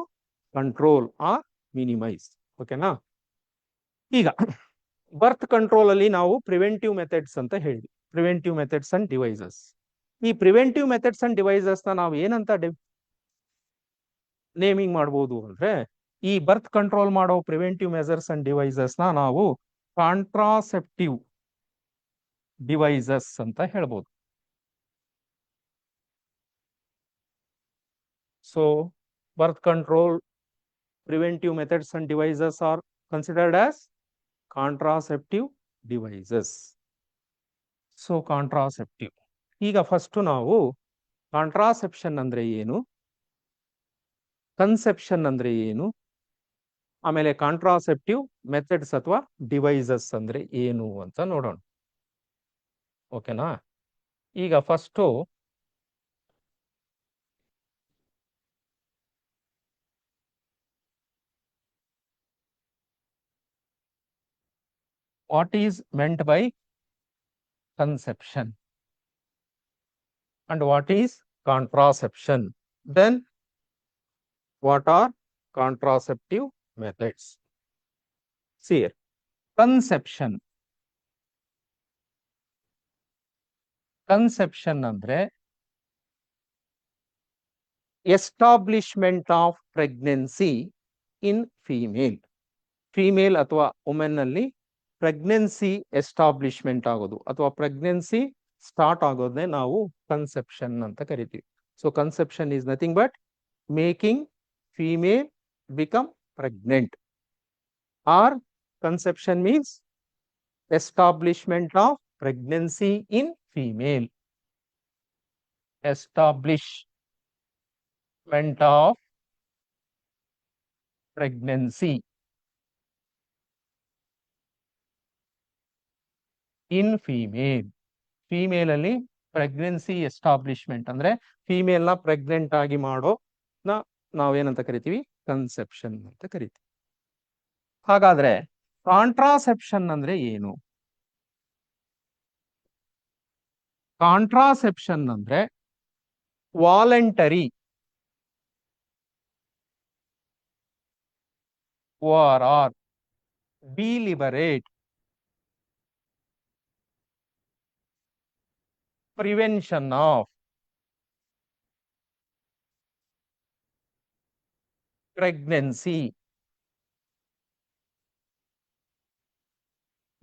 control or minimize. ಓಕೆನಾ? ಈಗ ಬರ್ತ್ ಕಂಟ್ರೋಲ್ ಅಲ್ಲಿ ನಾವು ಪ್ರಿವೆಂಟಿವ್ ಮೆಥಡ್ಸ್ ಅಂತ ಹೇಳಿದ್ವಿ. Preventive methods and devices. ಈ ಪ್ರಿವೆಂಟಿವ್ ಮೆಥಡ್ಸ್ ಅಂಡ್ ಡಿವೈಸಸ್ ನ ನಾವು ಏನಂತ ನೇಮಿಂಗ್ ಮಾಡಬಹುದು ಅಂದ್ರೆ, ಈ ಬರ್ತ್ ಕಂಟ್ರೋಲ್ ಮಾಡೋ ಪ್ರಿವೆಂಟಿವ್ ಮೆಜರ್ಸ್ ಅಂಡ್ ಡಿವೈಸಸ್ ನ ನಾವು ಕಾಂಟ್ರಾಸೆಪ್ಟಿವ್ ಡಿವೈಸಸ್ ಅಂತ ಹೇಳ್ಬೋದು. So, birth control preventive methods and devices are considered as contraceptive devices. So, contraceptive. ಈಗ ಫಸ್ಟ್ ನಾವು ಕಾಂಟ್ರಾಸೆಪ್ಷನ್ ಅಂದ್ರೆ ಏನು, ಕನ್ಸೆಪ್ಷನ್ ಅಂದ್ರೆ ಏನು, ಆಮೇಲೆ ಕಾಂಟ್ರಾಸೆಪ್ಟಿವ್ ಮೆಥಡ್ಸ್ ಅಥವಾ ಡಿವೈಸಸ್ ಅಂದ್ರೆ ಏನು ಅಂತ ನೋಡೋಣ. ಓಕೆನಾ? ಈಗ first what is meant by conception and what is contraception, then what are contraceptive methods. See here, conception. Conception ಅಂದ್ರೆ establishment of pregnancy in female. Female ಅಥವಾ ವುಮೆನ್ ಅಲ್ಲಿ ಪ್ರೆಗ್ನೆನ್ಸಿ ಎಸ್ಟಾಬ್ಲಿಷ್ಮೆಂಟ್ ಆಗೋದು ಅಥವಾ ಪ್ರೆಗ್ನೆನ್ಸಿ ಸ್ಟಾರ್ಟ್ ಆಗೋದನ್ನೇ ನಾವು ಕನ್ಸೆಪ್ಷನ್ ಅಂತ ಕರಿತೀವಿ. So conception is nothing but making female become pregnant, or conception means establishment of pregnancy in female. Establishment of pregnancy in female. Female ಅಲ್ಲಿ ಪ್ರೆಗ್ನೆನ್ಸಿ ಎಸ್ಟಾಬ್ಲಿಷ್ಮೆಂಟ್ ಅಂದ್ರೆ ಫೀಮೇಲ್ ನ ಪ್ರೆಗ್ನೆಂಟ್ ಆಗಿ ಮಾಡೋ ನಾವೇನಂತ ಕರಿತೀವಿ? ಕನ್ಸೆಪ್ಷನ್ ಅಂತ ಕರಿತೀವಿ. ಹಾಗಾದ್ರೆ ಕಾಂಟ್ರಾಸೆಪ್ಷನ್ ಅಂದ್ರೆ ಏನು? ಕಾಂಟ್ರಾಸೆಪ್ಷನ್ ಅಂದ್ರೆ voluntary or deliberate prevention of pregnancy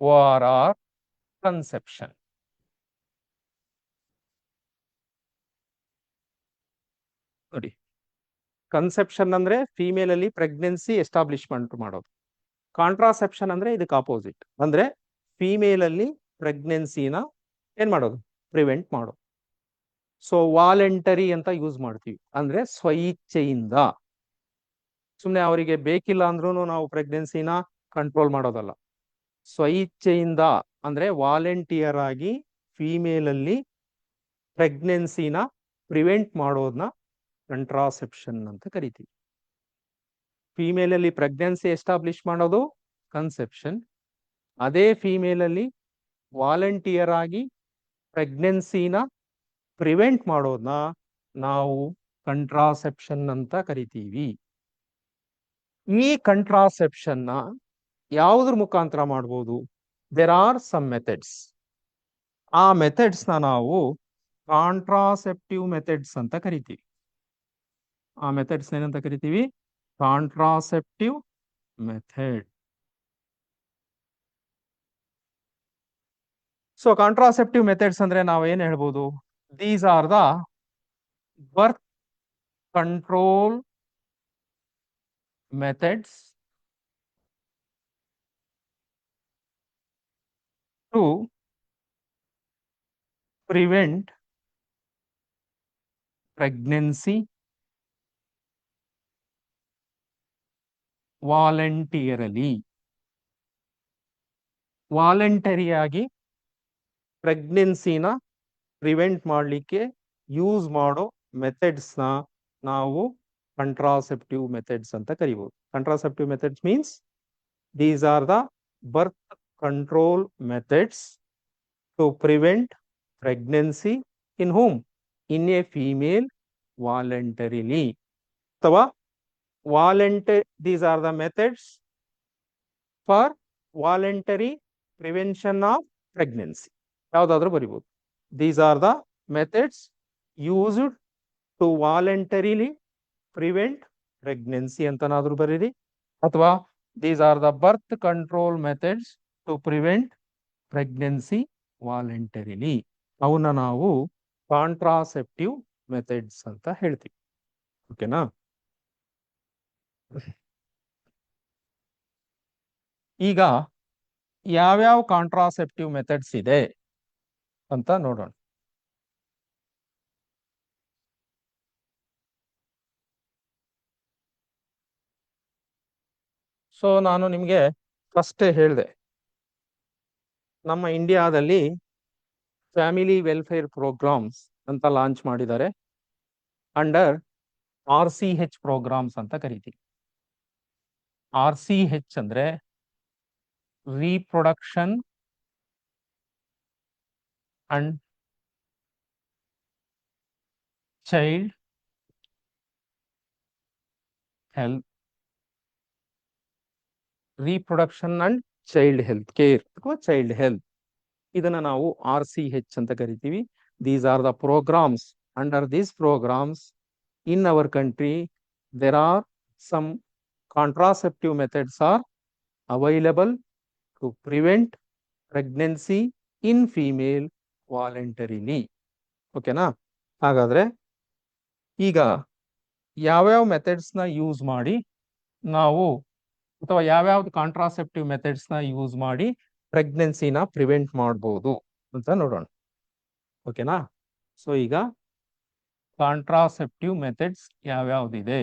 or conception. ನೋಡಿ, ಕನ್ಸೆಪ್ಷನ್ ಅಂದ್ರೆ ಫಿಮೇಲ್ ಅಲ್ಲಿ ಪ್ರೆಗ್ನೆನ್ಸಿ ಎಸ್ಟಾಬ್ಲಿಷ್ಮೆಂಟ್ ಮಾಡೋದು. ಕಾಂಟ್ರಾಸೆಪ್ಷನ್ ಅಂದ್ರೆ ಇದಕ್ಕೆ ಆಪೋಸಿಟ್, ಅಂದ್ರೆ ಫಿಮೇಲ್ ಅಲ್ಲಿ ಪ್ರೆಗ್ನೆನ್ಸಿನ ಏನ್ ಮಾಡೋದು? ಪ್ರಿವೆಂಟ್ ಮಾಡೋದು. ಸೊ ವಾಲಂಟರಿ ಅಂತ ಯೂಸ್ ಮಾಡ್ತೀವಿ, ಅಂದ್ರೆ ಸ್ವಇಚ್ಛೆಯಿಂದ. ಸುಮ್ಮನೆ ಅವರಿಗೆ ಬೇಕಿಲ್ಲ ಅಂದ್ರೂ ನಾವು ಪ್ರೆಗ್ನೆನ್ಸಿನ ಕಂಟ್ರೋಲ್ ಮಾಡೋದಲ್ಲ. ಸ್ವಇಚ್ಛೆಯಿಂದ ಅಂದ್ರೆ ವಾಲಂಟಿಯರ್ ಆಗಿ ಫಿಮೇಲ್ ಅಲ್ಲಿ ಪ್ರೆಗ್ನೆನ್ಸಿನ ಪ್ರಿವೆಂಟ್ ಮಾಡೋದನ್ನ ಕಾಂಟ್ರಾಸೆಪ್ಷನ್ ಅಂತ ಕರಿತೀವಿ. ಫಿಮೇಲ್ ಅಲ್ಲಿ ಪ್ರೆಗ್ನೆನ್ಸಿ ಎಸ್ಟಾಬ್ಲಿಷ್ ಮಾಡೋದು ಕನ್ಸೆಪ್ಷನ್. ಅದೇ ಫಿಮೇಲ್ ಅಲ್ಲಿ ವಾಲಂಟಿಯರ್ ಆಗಿ ಪ್ರೆಗ್ನೆನ್ಸಿನ ಪ್ರಿವೆಂಟ್ ಮಾಡೋದನ್ನ ನಾವು ಕಾಂಟ್ರಾಸೆಪ್ಷನ್ ಅಂತ ಕರಿತೀವಿ. ಈ ಕಂಟ್ರಾಸೆಪ್ಷನ್ ನ ಯಾವುದ್ರ ಮುಖಾಂತರ ಮಾಡ್ಬೋದು? There are some methods. ಆ ಮೆಥಡ್ಸ್ ನ ನಾವು ಕಾಂಟ್ರಾಸೆಪ್ಟಿವ್ ಮೆಥಡ್ಸ್ ಅಂತ ಕರಿತೀವಿ. ಆ ಮೆಥಡ್ಸ್ ಏನಂತ ಕರಿತೀವಿ? Contraceptive method. So contraceptive methods ಅಂದ್ರೆ ನಾವು ಏನ್ ಹೇಳ್ಬೋದು? These are the birth control methods to prevent pregnancy voluntarily. ವಾಲಂಟರಿಯಾಗಿ ಪ್ರೆಗ್ನೆನ್ಸಿನ ಪ್ರಿವೆಂಟ್ ಮಾಡಲಿಕ್ಕೆ ಯೂಸ್ ಮಾಡೋ ಮೆಥಡ್ಸ್ ನ ನಾವು ಕಂಟ್ರಾಸೆಪ್ಟಿವ್ ಮೆಥಡ್ಸ್ ಅಂತ ಕರಿಬಹುದು. Contraceptive methods means these are the birth control methods to prevent pregnancy in home in a female voluntarily. ಅಥವಾ these are the methods for voluntary prevention of pregnancy. ಯಾವುದಾದ್ರೂ ಬರಿಬಹುದು. These are the methods used to voluntarily prevent pregnancy ಅಂತನಾದ್ರೂ ಬರೀರಿ. ಅಥವಾ these are the birth control methods to prevent pregnancy voluntarily. ಅವನ್ನ ನಾವು ಕಾಂಟ್ರಾಸೆಪ್ಟಿವ್ ಮೆಥಡ್ಸ್ ಅಂತ ಹೇಳ್ತೀವಿ. ಓಕೆನಾ? ಈಗ ಯಾವ್ಯಾವ ಕಾಂಟ್ರಾಸೆಪ್ಟಿವ್ ಮೆಥಡ್ಸ್ ಇದೆ ಅಂತ ನೋಡೋಣ. ಸೊ ನಾನು ನಿಮಗೆ ಫಸ್ಟ್ ಹೇಳಿದೆ, ನಮ್ಮ ಇಂಡಿಯಾದಲ್ಲಿ ಫ್ಯಾಮಿಲಿ ವೆಲ್ಫೇರ್ ಪ್ರೋಗ್ರಾಮ್ಸ್ ಅಂತ ಲಾಂಚ್ ಮಾಡಿದ್ದಾರೆ. ಅಂಡರ್ RCH ಪ್ರೋಗ್ರಾಮ್ಸ್ ಅಂತ ಕರಿತೀವಿ. RCH ಅಂದ್ರೆ reproduction and child health, reproduction and child health care ಅಥವಾ ಚೈಲ್ಡ್ ಹೆಲ್ತ್. ಇದನ್ನ ನಾವು RCH ಅಂತ ಕರಿತೀವಿ. These are the programmes. Under these programmes in our country there are some contraceptive methods are available to prevent pregnancy in female voluntarily. ಓಕೆನಾ? ಹಾಗಾದ್ರೆ ಈಗ ಯಾವ್ಯಾವ ಮೆಥಡ್ಸ್ ನ ಯೂಸ್ ಮಾಡಿ ನಾವು, ಅಥವಾ ಯಾವ್ಯಾವ್ದು ಕಾಂಟ್ರಾಸೆಪ್ಟಿವ್ ಮೆಥಡ್ಸ್ ನ ಯೂಸ್ ಮಾಡಿ ಪ್ರೆಗ್ನೆನ್ಸಿನ ಪ್ರಿವೆಂಟ್ ಮಾಡಬಹುದು ಅಂತ ನೋಡೋಣ. ಓಕೆನಾ? ಸೊ ಈಗ ಕಾಂಟ್ರಾಸೆಪ್ಟಿವ್ ಮೆಥಡ್ಸ್ ಯಾವ್ಯಾವ್ದಿದೆ?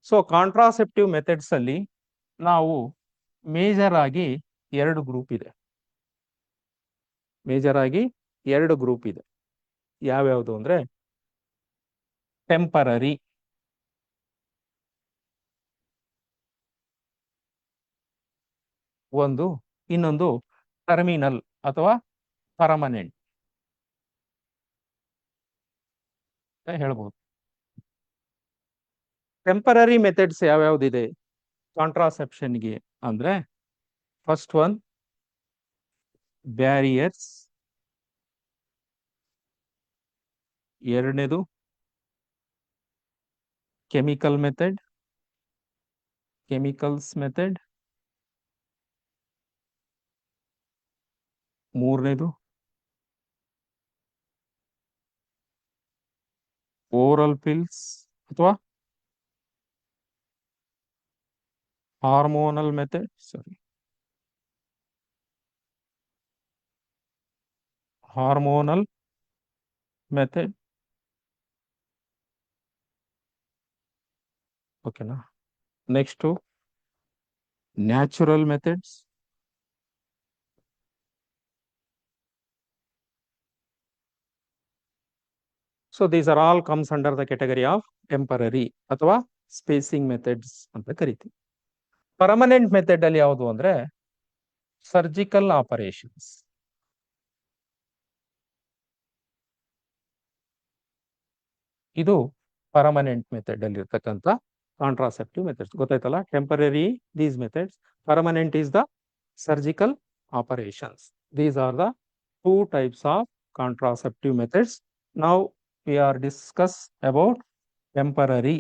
ಸೊ ಕಾಂಟ್ರಾಸೆಪ್ಟಿವ್ ಮೆಥಡ್ಸ್ ಅಲ್ಲಿ ನಾವು ಮೇಜರ್ ಆಗಿ ಎರಡು ಗ್ರೂಪ್ ಇದೆ. ಮೇಜರ್ ಆಗಿ ಎರಡು ಗ್ರೂಪ್ ಇದೆ. ಯಾವ್ಯಾವುದು ಅಂದ್ರೆ ಟೆಂಪರರಿ, ಒಂದು, ಇನ್ನೊಂದು ಟರ್ಮಿನಲ್ ಅಥವಾ ಪರ್ಮನೆಂಟ್ ಹೇಳ್ಬೋದು. ಟೆಂಪರರಿ ಮೆಥಡ್ಸ್ ಯಾವ್ಯಾವ್ದಿದೆ ಕಾಂಟ್ರಾಸೆಪ್ಷನ್ಗೆ ಅಂದ್ರೆ, ಫಸ್ಟ್ ಒನ್ ಬ್ಯಾರಿಯರ್ಸ್, ಎರಡನೇದು ಕೆಮಿಕಲ್ ಮೆಥಡ್, ಕೆಮಿಕಲ್ಸ್ ಮೆಥಡ್, ಮೂರನೇದು ಓರಲ್ ಪಿಲ್ಸ್ ಅಥವಾ ಹಾರ್ಮೋನಲ್ ಮೆಥಡ್, ಹಾರ್ಮೋನಲ್ ಮೆಥಡ್. ಓಕೆನಾ? Next natural methods, so these are all comes under the category of temporary ಅಥವಾ ಸ್ಪೇಸಿಂಗ್ ಮೆಥಡ್ಸ್ ಅಂತ ಕರಿತೀವಿ. ಪರ್ಮನೆಂಟ್ ಮೆಥಡ್ ಅಲ್ಲಿ ಯಾವುದು ಅಂದ್ರೆ ಸರ್ಜಿಕಲ್ ಆಪರೇಷನ್ಸ್. ಇದು ಪರ್ಮನೆಂಟ್ ಮೆಥಡ್ ಅಲ್ಲಿ ಇರ್ತಕ್ಕಂಥ ಕಾಂಟ್ರಾಸೆಪ್ಟಿವ್ ಮೆಥಡ್ಸ್. ಗೊತ್ತಾಯ್ತಲ್ಲ, temporary these methods, permanent is the surgical operations. These are the two types of contraceptive methods. Now we are discuss about temporary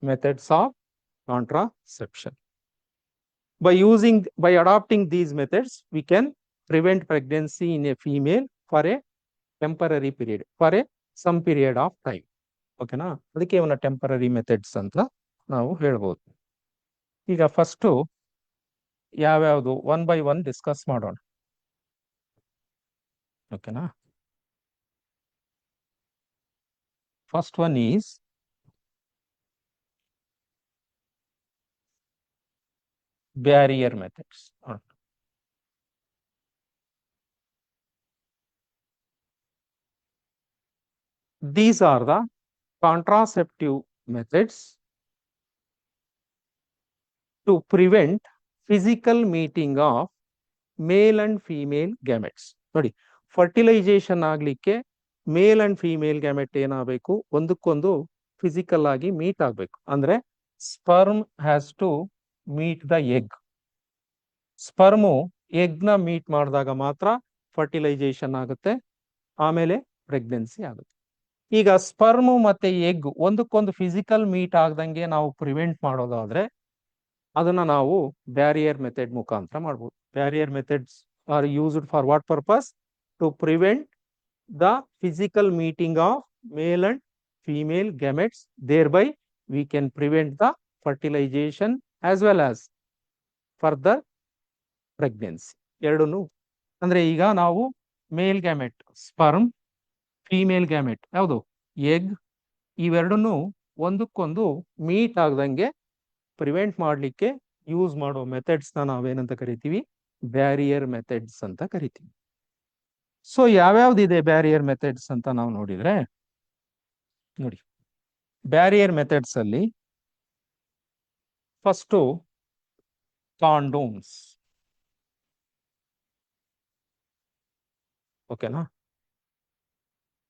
methods of contraception. By adopting these methods, we can prevent pregnancy in a female for a temporary period, for a some period of time. ಓಕೆನಾ, ಅದಕ್ಕೆ ಇವನ್ನ ಟೆಂಪರರಿ ಮೆಥಡ್ಸ್ ಅಂತ ನಾವು ಹೇಳ್ಬೋದು. ಈಗ ಫಸ್ಟ್ ಯಾವ್ಯಾವುದು ಒನ್ ಬೈ ಒನ್ ಡಿಸ್ಕಸ್ ಮಾಡೋಣ. ಓಕೆನಾ, first one is barrier methods. These are the contraceptive methods to prevent physical meeting of mail and female gametes. ನೋಡಿ, ಫರ್ಟಿಲೈಸೇಷನ್ ಆಗ್ಲಿಕ್ಕೆ ಮೇಲ್ ಅಂಡ್ ಫೀಮೇಲ್ ಗ್ಯಾಮೆಟ್ ಏನಾಗಬೇಕು, ಒಂದಕ್ಕೊಂದು ಫಿಸಿಕಲ್ ಆಗಿ ಮೀಟ್ ಆಗ್ಬೇಕು. ಅಂದ್ರೆ sperm has to meet the egg. Sperm egg ನ ಮೀಟ್ ಮಾಡಿದಾಗ ಮಾತ್ರ ಫರ್ಟಿಲೈಸೇಷನ್ ಆಗುತ್ತೆ, ಆಮೇಲೆ ಪ್ರೆಗ್ನೆನ್ಸಿ ಆಗುತ್ತೆ. ಈಗ ಸ್ಪರ್ಮು ಮತ್ತೆ ಎಗ್ ಒಂದಕ್ಕೊಂದು ಫಿಸಿಕಲ್ ಮೀಟ್ ಆಗ್ದಂಗೆ ನಾವು ಪ್ರಿವೆಂಟ್ ಮಾಡೋದಾದ್ರೆ ಅದನ್ನ ನಾವು ಬ್ಯಾರಿಯರ್ ಮೆಥಡ್ ಮುಖಾಂತರ ಮಾಡ್ಬೋದು. Barrier methods are used for what purpose? To prevent the physical meeting of male and female gametes. Thereby we can prevent the fertilisation as well as further pregnancy. ಎರಡೂ ಅಂದ್ರೆ ಈಗ ನಾವು male gamete sperm, female gamete ಯಾವುದು ಎಗ್, ಇವೆರಡನ್ನು ಒಂದಕ್ಕೊಂದು ಮೀಟ್ ಆಗ್ದಂಗೆ ಪ್ರಿವೆಂಟ್ ಮಾಡಲಿಕ್ಕೆ ಯೂಸ್ ಮಾಡೋ ಮೆಥಡ್ಸ್ ನಾವೇನಂತ ಕರಿತೀವಿ? ಬ್ಯಾರಿಯರ್ ಮೆಥಡ್ಸ್ ಅಂತ ಕರಿತೀವಿ. ಸೊ ಯಾವ್ಯಾವ್ದಿದೆ ಬ್ಯಾರಿಯರ್ ಮೆಥಡ್ಸ್ ಅಂತ ನಾವು ನೋಡಿದ್ರೆ, ನೋಡಿ, ಬ್ಯಾರಿಯರ್ ಮೆಥಡ್ಸ್ ಅಲ್ಲಿ ಫಸ್ಟು ಕಾಂಡೋಮ್ಸ್. ಓಕೆನಾ,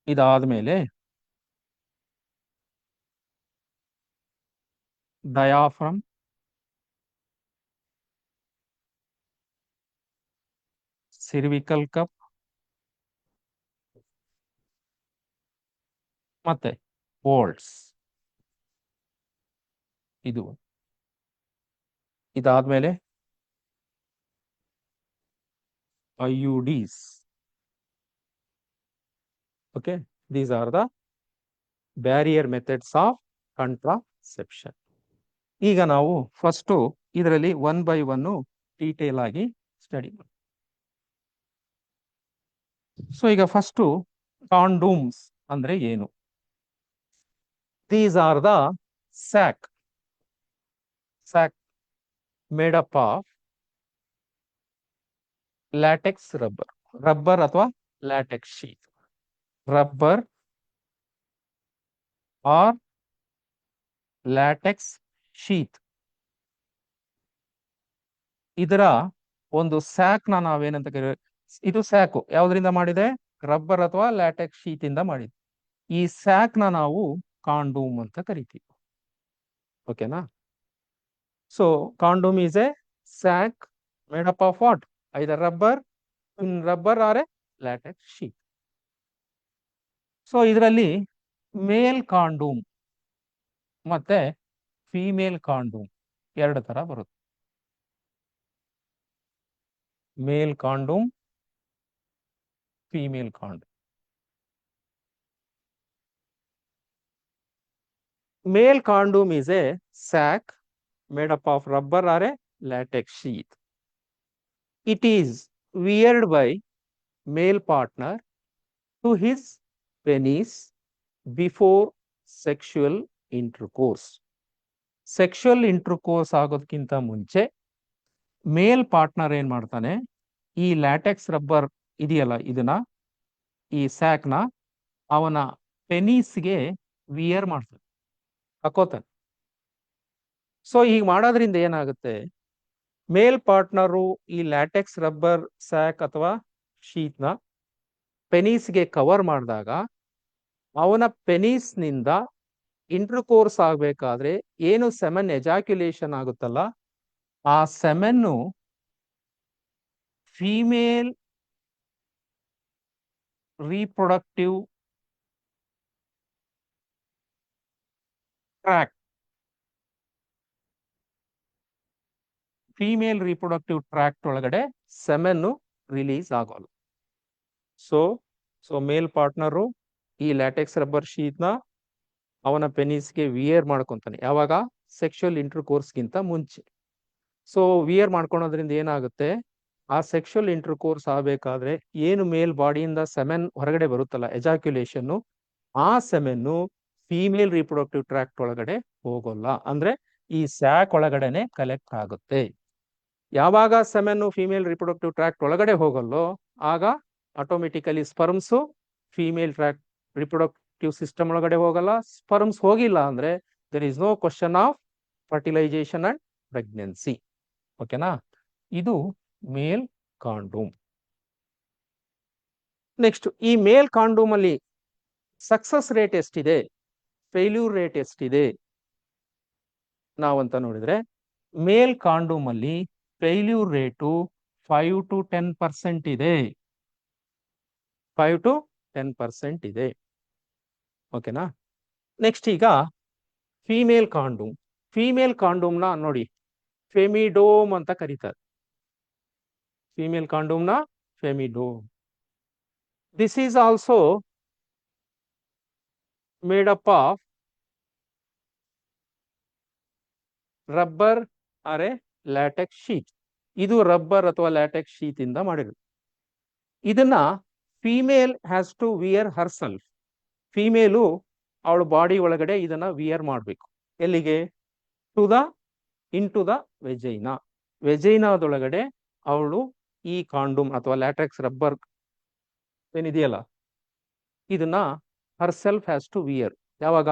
ಇದಾದ್ಮೇಲೆ ಡಯಾಫ್ರಮ್, ಸಿರ್ವಿಕಲ್ ಕಪ್, ಮತ್ತೆ ವೋಲ್ಟ್ಸ್. ಇದು ಇದಾದ್ಮೇಲೆ IUDs. Okay, these are the barrier methods of contraception. ಈಗ ನಾವು ಫಸ್ಟು ಇದರಲ್ಲಿ ಒನ್ ಬೈ ಒನ್ ಡೀಟೇಲ್ ಆಗಿ ಸ್ಟಡಿ ಮಾಡಿ. ಸೊ ಈಗ ಫಸ್ಟು ಕಾಂಡೋಮ್ಸ್ ಅಂದ್ರೆ ಏನು? These are the sac made up of latex rubber ಅಥವಾ latex sheath. Rubber or latex sheath. ಇದರ ಒಂದು ಸ್ಯಾಕ್ ನಾವೇನಂತ ಕರೀ, ಇದು ಸ್ಯಾಕು ಯಾವ್ದ್ರಿಂದ ಮಾಡಿದೆ? ರಬ್ಬರ್ ಅಥವಾ ಲ್ಯಾಟೆಕ್ಸ್ ಶೀತ್ ಇಂದ ಮಾಡಿದೆ. ಈ ಸ್ಯಾಕ್ ನಾವು ಕಾಂಡೋಮ್ ಅಂತ ಕರಿತೀವಿ. ಓಕೆನಾ? So condom is a sack made up of what? Either rubber or a latex sheet. So ಇದರಲ್ಲಿ ಮೇಲ್ ಕಾಂಡೋಮ್ ಮತ್ತೆ ಫೀಮೇಲ್ ಕಾಂಡೋಮ್ ಎರಡು ತರ ಬರುತ್ತೆ. Male condom, female condom. Male condom is a sac made up of rubber or a latex sheath. It is weared by male partner to his penis before sexual intercourse. Sexual intercourse ಆಗೋದಕ್ಕಿಂತ ಮುಂಚೆ ಮೇಲ್ ಪಾರ್ಟ್ನರ್ ಏನ್ ಮಾಡ್ತಾನೆ, ಈ ಲ್ಯಾಟೆಕ್ಸ್ ರಬ್ಬರ್ ಇದೆಯಲ್ಲ ಇದನ್ನ, ಈ ಸ್ಯಾಕ್ನ ಅವನ ಪೆನಿಸ್ಗೆ ವಿಯರ್ ಮಾಡ್ತಾನೆ, ಹಾಕೋತಾನೆ. ಸೊ ಹೀಗೆ ಮಾಡೋದ್ರಿಂದ ಏನಾಗುತ್ತೆ, ಮೇಲ್ ಪಾರ್ಟ್ನರು ಈ ಲ್ಯಾಟೆಕ್ಸ್ ರಬ್ಬರ್ ಸ್ಯಾಕ್ ಅಥವಾ ಶೀಟ್ನ ಪೆನೀಸ್ಗೆ ಕವರ್ ಮಾಡಿದಾಗ ಅವನ ಪೆನೀಸ್ನಿಂದ ಇಂಟರ್ಕೋರ್ಸ್ ಆಗ್ಬೇಕಾದ್ರೆ ಏನು ಸೆಮೆನ್ ಎಜಾಕ್ಯುಲೇಷನ್ ಆಗುತ್ತಲ್ಲ, ಆ ಸೆಮೆನ್ನು ಫೀಮೇಲ್ ರೀಪ್ರೊಡಕ್ಟಿವ್ ಟ್ರ್ಯಾಕ್ಟ್ ಒಳಗಡೆ ಸೆಮೆನ್ನು ರಿಲೀಸ್ ಆಗೋಲ್ಲ. ಸೊ ಮೇಲ್ ಪಾರ್ಟ್ನರು ಈ ಲ್ಯಾಟೆಕ್ಸ್ ರಬ್ಬರ್ ಶೀಟ್ನ ಅವನ ಪೆನಿಸ್ಗೆ ವಿಯರ್ ಮಾಡ್ಕೊಂತಾನೆ, ಯಾವಾಗ? ಸೆಕ್ಷುವಲ್ ಇಂಟರ್ಕೋರ್ಸ್ಗಿಂತ ಮುಂಚೆ. ಸೊ ವಿಯರ್ ಮಾಡ್ಕೊಳೋದ್ರಿಂದ ಏನಾಗುತ್ತೆ, ಆ ಸೆಕ್ಷುವಲ್ ಇಂಟರ್ಕೋರ್ಸ್ ಆಗ್ಬೇಕಾದ್ರೆ ಏನು ಮೇಲ್ ಬಾಡಿಯಿಂದ ಸೆಮೆನ್ ಹೊರಗಡೆ ಬರುತ್ತಲ್ಲ, ಎಜಾಕ್ಯುಲೇಷನ್, ಆ ಸೆಮೆನ್ನು ಫೀಮೇಲ್ ರೀಪ್ರೊಡಕ್ಟಿವ್ ಟ್ರ್ಯಾಕ್ಟ್ ಒಳಗಡೆ ಹೋಗೋಲ್ಲ, ಅಂದ್ರೆ ಈ ಸ್ಯಾಕ್ ಒಳಗಡೆನೆ ಕಲೆಕ್ಟ್ ಆಗುತ್ತೆ. ಯಾವಾಗ ಸೆಮೆನ್ನು ಫೀಮೇಲ್ ರೀಪ್ರೊಡಕ್ಟಿವ್ ಟ್ರ್ಯಾಕ್ಟ್ ಒಳಗಡೆ ಹೋಗಲ್ಲೋ ಆಗ automatically sperms female tract reproductive system ಒಳಗಡೆ ಹೋಗಲ್ಲ. ಸ್ಪರ್ಮ್ಸ್ ಹೋಗಿಲ್ಲ ಅಂದ್ರೆ there is no question of fertilisation and pregnancy. ಓಕೆನಾ? ಇದು ಮೇಲ್ ಕಾಂಡೋಮ್. ನೆಕ್ಸ್ಟ್, ಈ ಮೇಲ್ ಕಾಂಡೋಮ್ ಅಲ್ಲಿ ಸಕ್ಸಸ್ ರೇಟ್ ಎಷ್ಟಿದೆ, ಫೇಲ್ಯೂರ್ ರೇಟ್ ಎಷ್ಟಿದೆ ನಾವಂತ ನೋಡಿದ್ರೆ, ಮೇಲ್ ಕಾಂಡೋಮ್ ಅಲ್ಲಿ ಫೇಲ್ಯೂರ್ ರೇಟು 5 to 10% ಇದೆ. 5 to 10% ಇದೆ. ಓಕೆನಾ? ನೆಕ್ಸ್ಟ್, ಈಗ ಫೀಮೇಲ್ ಕಾಂಡೋಮ್. ಫೀಮೇಲ್ ಕಾಂಡೋಮ್ನ ನೋಡಿ ಫೆಮಿಡೋಮ್ ಅಂತ ಕರೀತಾರೆ. ಫೀಮೇಲ್ ಕಾಂಡೋಮ್ನ femidom. This is also made up of rubber or a latex sheet. ಇದು ರಬ್ಬರ್ ಅಥವಾ ಲ್ಯಾಟೆಕ್ಸ್ ಶೀಟ್ ಇಂದ ಮಾಡಿರೋದು. ಇದನ್ನ female has to wear herself. Female ಅವಳ ಬಾಡಿ ಒಳಗಡೆ ಇದನ್ನ ವಿಯರ್ ಮಾಡಬೇಕು. ಎಲ್ಲಿಗೆ? Into the vagina. ವೆಜೈನಾದೊಳಗಡೆ ಅವಳು ಈ ಕಾಂಡೋಮ್ ಅಥವಾ ಲ್ಯಾಟೆಕ್ಸ್ ರಬ್ಬರ್ ಏನಿದೆಯಲ್ಲ ಇದನ್ನ herself has to wear. ಯಾವಾಗ?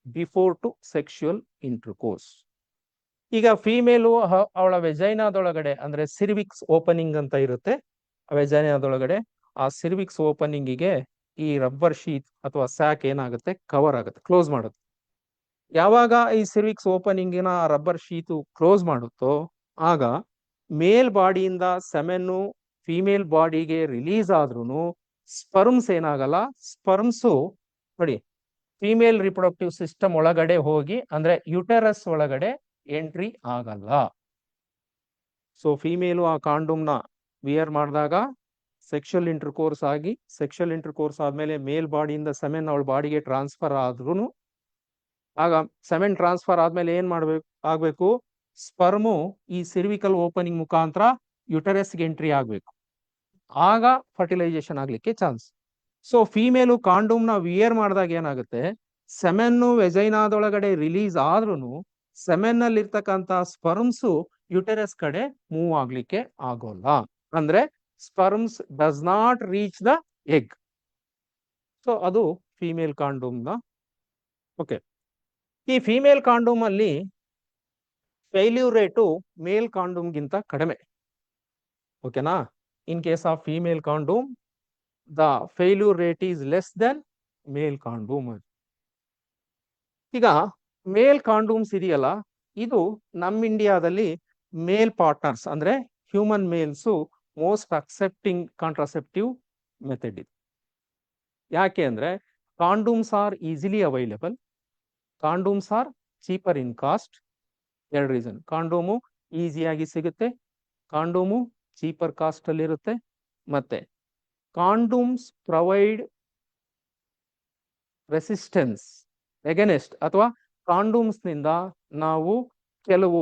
Before to sexual intercourse. ಈಗ ಫೀಮೇಲು ಅವಳ ವೆಜೈನಾದೊಳಗಡೆ ಅಂದ್ರೆ ಸಿರ್ವಿಕ್ಸ್ ಓಪನಿಂಗ್ ಅಂತ ಇರುತ್ತೆ, ವೆಜೈನಾದೊಳಗಡೆ ಆ ಸಿರ್ವಿಕ್ಸ್ ಓಪನಿಂಗಿಗೆ ಈ ರಬ್ಬರ್ ಶೀಟ್ ಅಥವಾ ಸ್ಯಾಕ್ ಏನಾಗುತ್ತೆ, ಕವರ್ ಆಗುತ್ತೆ, ಕ್ಲೋಸ್ ಮಾಡುತ್ತೆ. ಯಾವಾಗ ಈ ಸಿರ್ವಿಕ್ಸ್ ಓಪನಿಂಗಿನ ರಬ್ಬರ್ ಶೀಟು ಕ್ಲೋಸ್ ಮಾಡುತ್ತೋ ಆಗ ಮೇಲ್ ಬಾಡಿಯಿಂದ ಸೆಮೆನ್ನು ಫೀಮೇಲ್ ಬಾಡಿಗೆ ರಿಲೀಸ್ ಆದ್ರೂ ಸ್ಪರ್ಮ್ಸ್ ಏನಾಗಲ್ಲ. ಸ್ಪರ್ಮ್ಸು ನೋಡಿ ಫೀಮೇಲ್ ರಿಪ್ರೊಡಕ್ಟಿವ್ ಸಿಸ್ಟಮ್ ಒಳಗಡೆ ಹೋಗಿ ಅಂದ್ರೆ ಯುಟೆರಸ್ ಒಳಗಡೆ ಎಂಟ್ರಿ ಆಗಲ್ಲ. ಸೊ ಫೀಮೇಲು ಆ ಕಾಂಡೋಮ್ನ ವಿಯರ್ ಮಾಡಿದಾಗ ಸೆಕ್ಷುವಲ್ ಇಂಟರ್ಕೋರ್ಸ್ ಆಗಿ, ಸೆಕ್ಷುವಲ್ ಇಂಟರ್ಕೋರ್ಸ್ ಆದ್ಮೇಲೆ ಮೇಲ್ ಬಾಡಿಯಿಂದ ಸೆಮೆನ್ ಅವಳ ಬಾಡಿಗೆ ಟ್ರಾನ್ಸ್ಫರ್ ಆದ್ರೂ ಆಗ ಸೆಮೆನ್ ಟ್ರಾನ್ಸ್ಫರ್ ಆದ್ಮೇಲೆ ಏನ್ ಆಗ್ಬೇಕು, ಸ್ಪರ್ಮು ಈ ಸಿರ್ವಿಕಲ್ ಓಪನಿಂಗ್ ಮುಖಾಂತರ ಯುಟೆರಸ್ಗೆ ಎಂಟ್ರಿ ಆಗ್ಬೇಕು. ಆಗ ಫರ್ಟಿಲೈಸೇಷನ್ ಆಗ್ಲಿಕ್ಕೆ ಚಾನ್ಸ್. ಸೊ ಫೀಮೇಲು ಕಾಂಡೋಮ್ನ ವಿಯರ್ ಮಾಡಿದಾಗ ಏನಾಗುತ್ತೆ, ಸೆಮೆನ್ನು ವೆಜೈನಾದೊಳಗಡೆ ರಿಲೀಸ್ ಆದ್ರೂ ಸೆಮೆನ್ ಅಲ್ಲಿ ಇರ್ತಕ್ಕಂಥ ಸ್ಪರ್ಮ್ಸು ಯುಟೆರಸ್ ಕಡೆ ಮೂವ್ ಆಗ್ಲಿಕ್ಕೆ ಆಗೋಲ್ಲ. ಅಂದ್ರೆ sperms does not reach the egg. So ಅದು ಫೀಮೇಲ್ ಕಾಂಡೋಮ್ನ. ಓಕೆ, ಈ ಫೀಮೇಲ್ ಕಾಂಡೋಮ್ ಅಲ್ಲಿ ಫೇಲ್ಯೂರ್ ರೇಟು ಮೇಲ್ ಕಾಂಡೋಮ್ಗಿಂತ ಕಡಿಮೆ. ಓಕೆನಾ? In case of female condom the failure rate is less then male condom. ಈಗ ಮೇಲ್ ಕಾಂಡೋಮ್ಸ್ ಇದೆಯಲ್ಲ, ಇದು ನಮ್ಮ ಇಂಡಿಯಾದಲ್ಲಿ ಮೇಲ್ ಪಾರ್ಟ್ನರ್ಸ್ ಅಂದ್ರೆ human males most accepting contraceptive method ಇದು. ಯಾಕೆ ಅಂದ್ರೆ condoms are easily available, condoms are cheaper in cost. ಎರಡು ರೀಸನ್: ಕಾಂಡೋಮು ಈಸಿಯಾಗಿ ಸಿಗುತ್ತೆ, ಕಾಂಡೋಮು ಚೀಪರ್ ಕಾಸ್ಟ್ ಅಲ್ಲಿ ಇರುತ್ತೆ, ಮತ್ತೆ ಕಾಂಡೋಮ್ಸ್ ಪ್ರೊವೈಡ್ ರೆಸಿಸ್ಟೆನ್ಸ್ ಎಗನೆಸ್ಟ್ ಅಥವಾ ಕಾಂಡೋಮ್ಸ್ ನಿಂದ ನಾವು ಕೆಲವು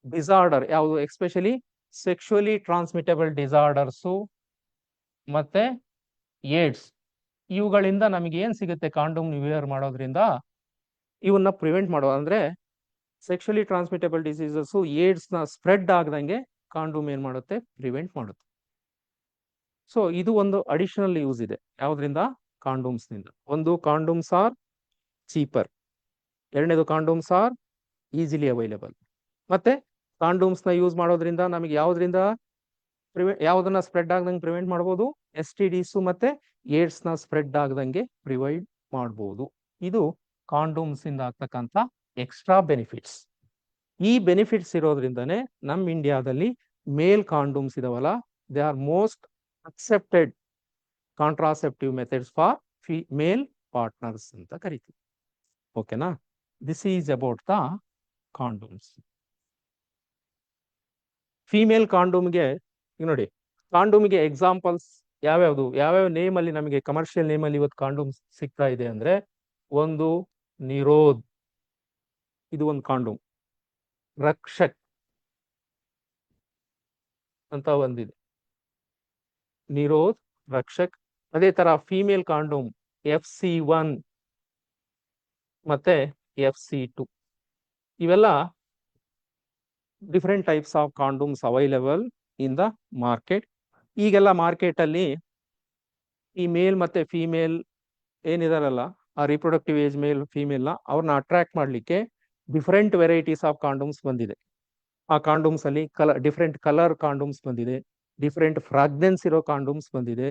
ಡಿಸಾರ್ಡರ್, ಯಾವುದು ಎಸ್ಪೆಷಲಿ ಸೆಕ್ಷುವಲಿ ಟ್ರಾನ್ಸ್ಮಿಟಬಲ್ ಡಿಸಾರ್ಡರ್ಸು ಮತ್ತೆ ಏಡ್ಸ್, ಇವುಗಳಿಂದ ನಮಗೆ ಏನ್ ಸಿಗುತ್ತೆ ಕಾಂಡೋಮ್ ವಿಯರ್ ಮಾಡೋದ್ರಿಂದ, ಇವನ್ನ ಪ್ರಿವೆಂಟ್ ಮಾಡೋ ಅಂದ್ರೆ ಸೆಕ್ಷುವಲಿ ಟ್ರಾನ್ಸ್ಮಿಟಬಲ್ ಡಿಸೀಸಸ್ ಏಡ್ಸ್ ನ ಸ್ಪ್ರೆಡ್ ಆಗದಂಗೆ ಕಾಂಡೋಮ್ ಏನ್ ಮಾಡುತ್ತೆ, ಪ್ರಿವೆಂಟ್ ಮಾಡುತ್ತೆ. ಸೊ ಇದು ಒಂದು ಅಡಿಷನಲ್ ಯೂಸ್ ಇದೆ ಯಾವ್ದ್ರಿಂದ, ಕಾಂಡೋಮ್ಸ್ ನಿಂದ. ಒಂದು, ಕಾಂಡೋಮ್ಸ್ ಆರ್ ಚೀಪರ್. ಎರಡನೇದು, ಕಾಂಡೋಮ್ಸ್ ಆರ್ ಈಸಿಲಿ ಅವೈಲೇಬಲ್. ಮತ್ತೆ ಕಾಂಡೋಮ್ಸ್ ನ ಯೂಸ್ ಮಾಡೋದ್ರಿಂದ ನಮಗೆ ಯಾವ್ದ್ರಿಂದ ಯಾವ್ದನ್ನ ಸ್ಪ್ರೆಡ್ ಆಗದಂಗೆ ಪ್ರಿವೆಂಟ್ ಮಾಡ್ಬೋದು? STDs ಮತ್ತೆ ಏಡ್ಸ್ ನ ಸ್ಪ್ರೆಡ್ ಆಗದಂಗೆ ಪ್ರಿವೈಡ್ ಮಾಡ್ಬೋದು. ಇದು ಕಾಂಡೋಮ್ಸ್ ಇಂದ ಆಗ್ತಕ್ಕಂಥ ಎಕ್ಸ್ಟ್ರಾ ಬೆನಿಫಿಟ್ಸ್. ಈ ಬೆನಿಫಿಟ್ಸ್ ಇರೋದ್ರಿಂದನೇ ನಮ್ಮ ಇಂಡಿಯಾದಲ್ಲಿ ಮೇಲ್ ಕಾಂಡೋಮ್ಸ್ ಇದಾವಲ್ಲ, they are most accepted contraceptive methods for male partners ಅಂತ ಕರಿತೀವಿ. ಓಕೆನಾ? This is about the condoms. Female ಕಾಂಡೋಮ್ಗೆ ನೋಡಿ, ಕಾಂಡೋಮ್ಗೆ ಎಕ್ಸಾಂಪಲ್ಸ್ ಯಾವ್ಯಾವ್ದು, ಯಾವ್ಯಾವ ನೇಮ್ ಅಲ್ಲಿ ನಮಗೆ ಕಮರ್ಷಿಯಲ್ ನೇಮ್ ಅಲ್ಲಿ ಇವತ್ತು ಕಾಂಡೋಮ್ ಸಿಗ್ತಾ ಇದೆ ಅಂದ್ರೆ, ಒಂದು ನಿರೋಧ್, ಇದು ಒಂದು ಕಾಂಡೋಮ್. ರಕ್ಷಕ್ ಅಂತ ಒಂದಿದೆ, ನಿರೋಧ್, ರಕ್ಷಕ್. ಅದೇ ತರ ಫಿಮೇಲ್ ಕಾಂಡೋಮ್ FC1 ಮತ್ತೆ FC2, ಇವೆಲ್ಲ different types of condoms available in the market. ಈಗೆಲ್ಲ ಮಾರ್ಕೆಟ್ ಅಲ್ಲಿ ಈ ಮೇಲ್ ಮತ್ತೆ ಫಿಮೇಲ್ ಏನಿದಾರಲ್ಲ, ಆ ರಿಪ್ರೊಡಕ್ಟಿವ್ ಏಜ್ ಮೇಲ್ ಫಿಮೇಲ್ ನ ಅವ್ರನ್ನ ಅಟ್ರಾಕ್ಟ್ ಮಾಡ್ಲಿಕ್ಕೆ ಡಿಫರೆಂಟ್ ವೆರೈಟೀಸ್ ಆಫ್ ಕಾಂಡೋಮ್ಸ್ ಬಂದಿದೆ. ಆ ಕಾಂಡೋಮ್ಸ್ ಅಲ್ಲಿ ಡಿಫರೆಂಟ್ ಕಲರ್ ಕಾಂಡೋಮ್ಸ್ ಬಂದಿದೆ, ಡಿಫರೆಂಟ್ ಫ್ರಾಗ್ನೆನ್ಸ್ ಇರೋ ಕಾಂಡೋಮ್ಸ್ ಬಂದಿದೆ.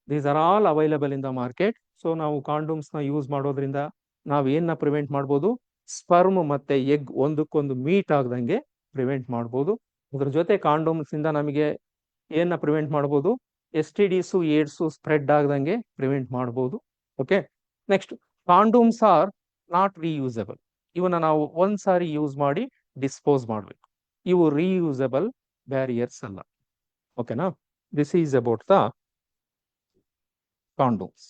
These are all available in the market. So ನಾವು ಕಾಂಡೋಮ್ಸ್ ನ ಯೂಸ್ ಮಾಡೋದ್ರಿಂದ ನಾವ್ ಏನ್ನ ಪ್ರಿವೆಂಟ್ ಮಾಡ್ಬೋದು? ಸ್ಪರ್ಮ್ ಮತ್ತೆ ಎಗ್ ಒಂದಕ್ಕೊಂದು ಮೀಟ್ ಆಗದಂಗೆ ಪ್ರಿವೆಂಟ್ ಮಾಡ್ಬೋದು. ಅದ್ರ ಜೊತೆ ಕಾಂಡೋಮ್ಸ್ ಇಂದ ನಮಗೆ ಏನ ಪ್ರಿವೆಂಟ್ ಮಾಡ್ಬೋದು? STDs ಏಡ್ಸ್ ಸ್ಪ್ರೆಡ್ ಆಗದಂಗೆ ಪ್ರಿವೆಂಟ್ ಮಾಡ್ಬೋದು. Okay, next, condoms are not reusable. ಇವನ್ನ ನಾವು ಒಂದ್ಸಾರಿ ಯೂಸ್ ಮಾಡಿ ಡಿಸ್ಪೋಸ್ ಮಾಡ್ಬೇಕು. ಇವು ರೀಯೂಸಬಲ್ ಬ್ಯಾರಿಯರ್ಸ್ ಅಲ್ಲ. ಓಕೆನಾ? This is about the condoms.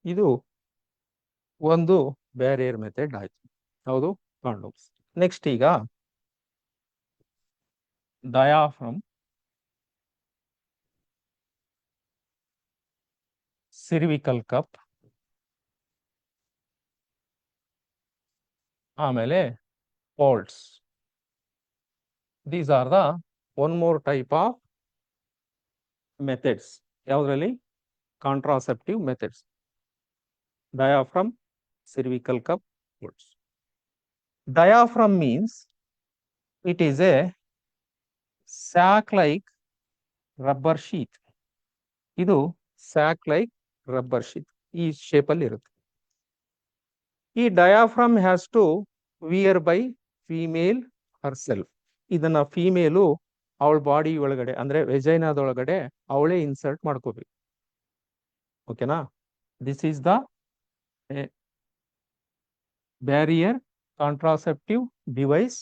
ಇದು ಒಂದು ಬ್ಯಾರಿಯರ್ ಮೆಥಡ್ ಆಯ್ತು. ಹೌದು, ಕಾಂಡೋಮ್ಸ್. ನೆಕ್ಸ್ಟ್ ಈಗ ಡಯಾಫ್ರಮ್, ಸಿರ್ವಿಕಲ್ ಕಪ್, ಆಮೇಲೆ vaults. These are the one more type of methods. ಯಾವ್ದ್ರಲ್ಲಿ? Contraceptive methods. Diaphragm, cervical cup, pulse. Diaphragm means it is a sac-like rubber sheath. ಇದು sac-like rubber sheath. ಈ shape ಅಲ್ಲಿ ಇರುತ್ತೆ. ಈ diaphragm has to wear by female herself. ಇದನ್ನ ಫಿಮೇಲು ಅವಳ ಬಾಡಿ ಒಳಗಡೆ ಅಂದ್ರೆ ವೆಜೈನಾದೊಳಗಡೆ ಅವಳೇ ಇನ್ಸರ್ಟ್ ಮಾಡ್ಕೋಬೇಕು. ಓಕೆನಾ? This is the barrier contraceptive device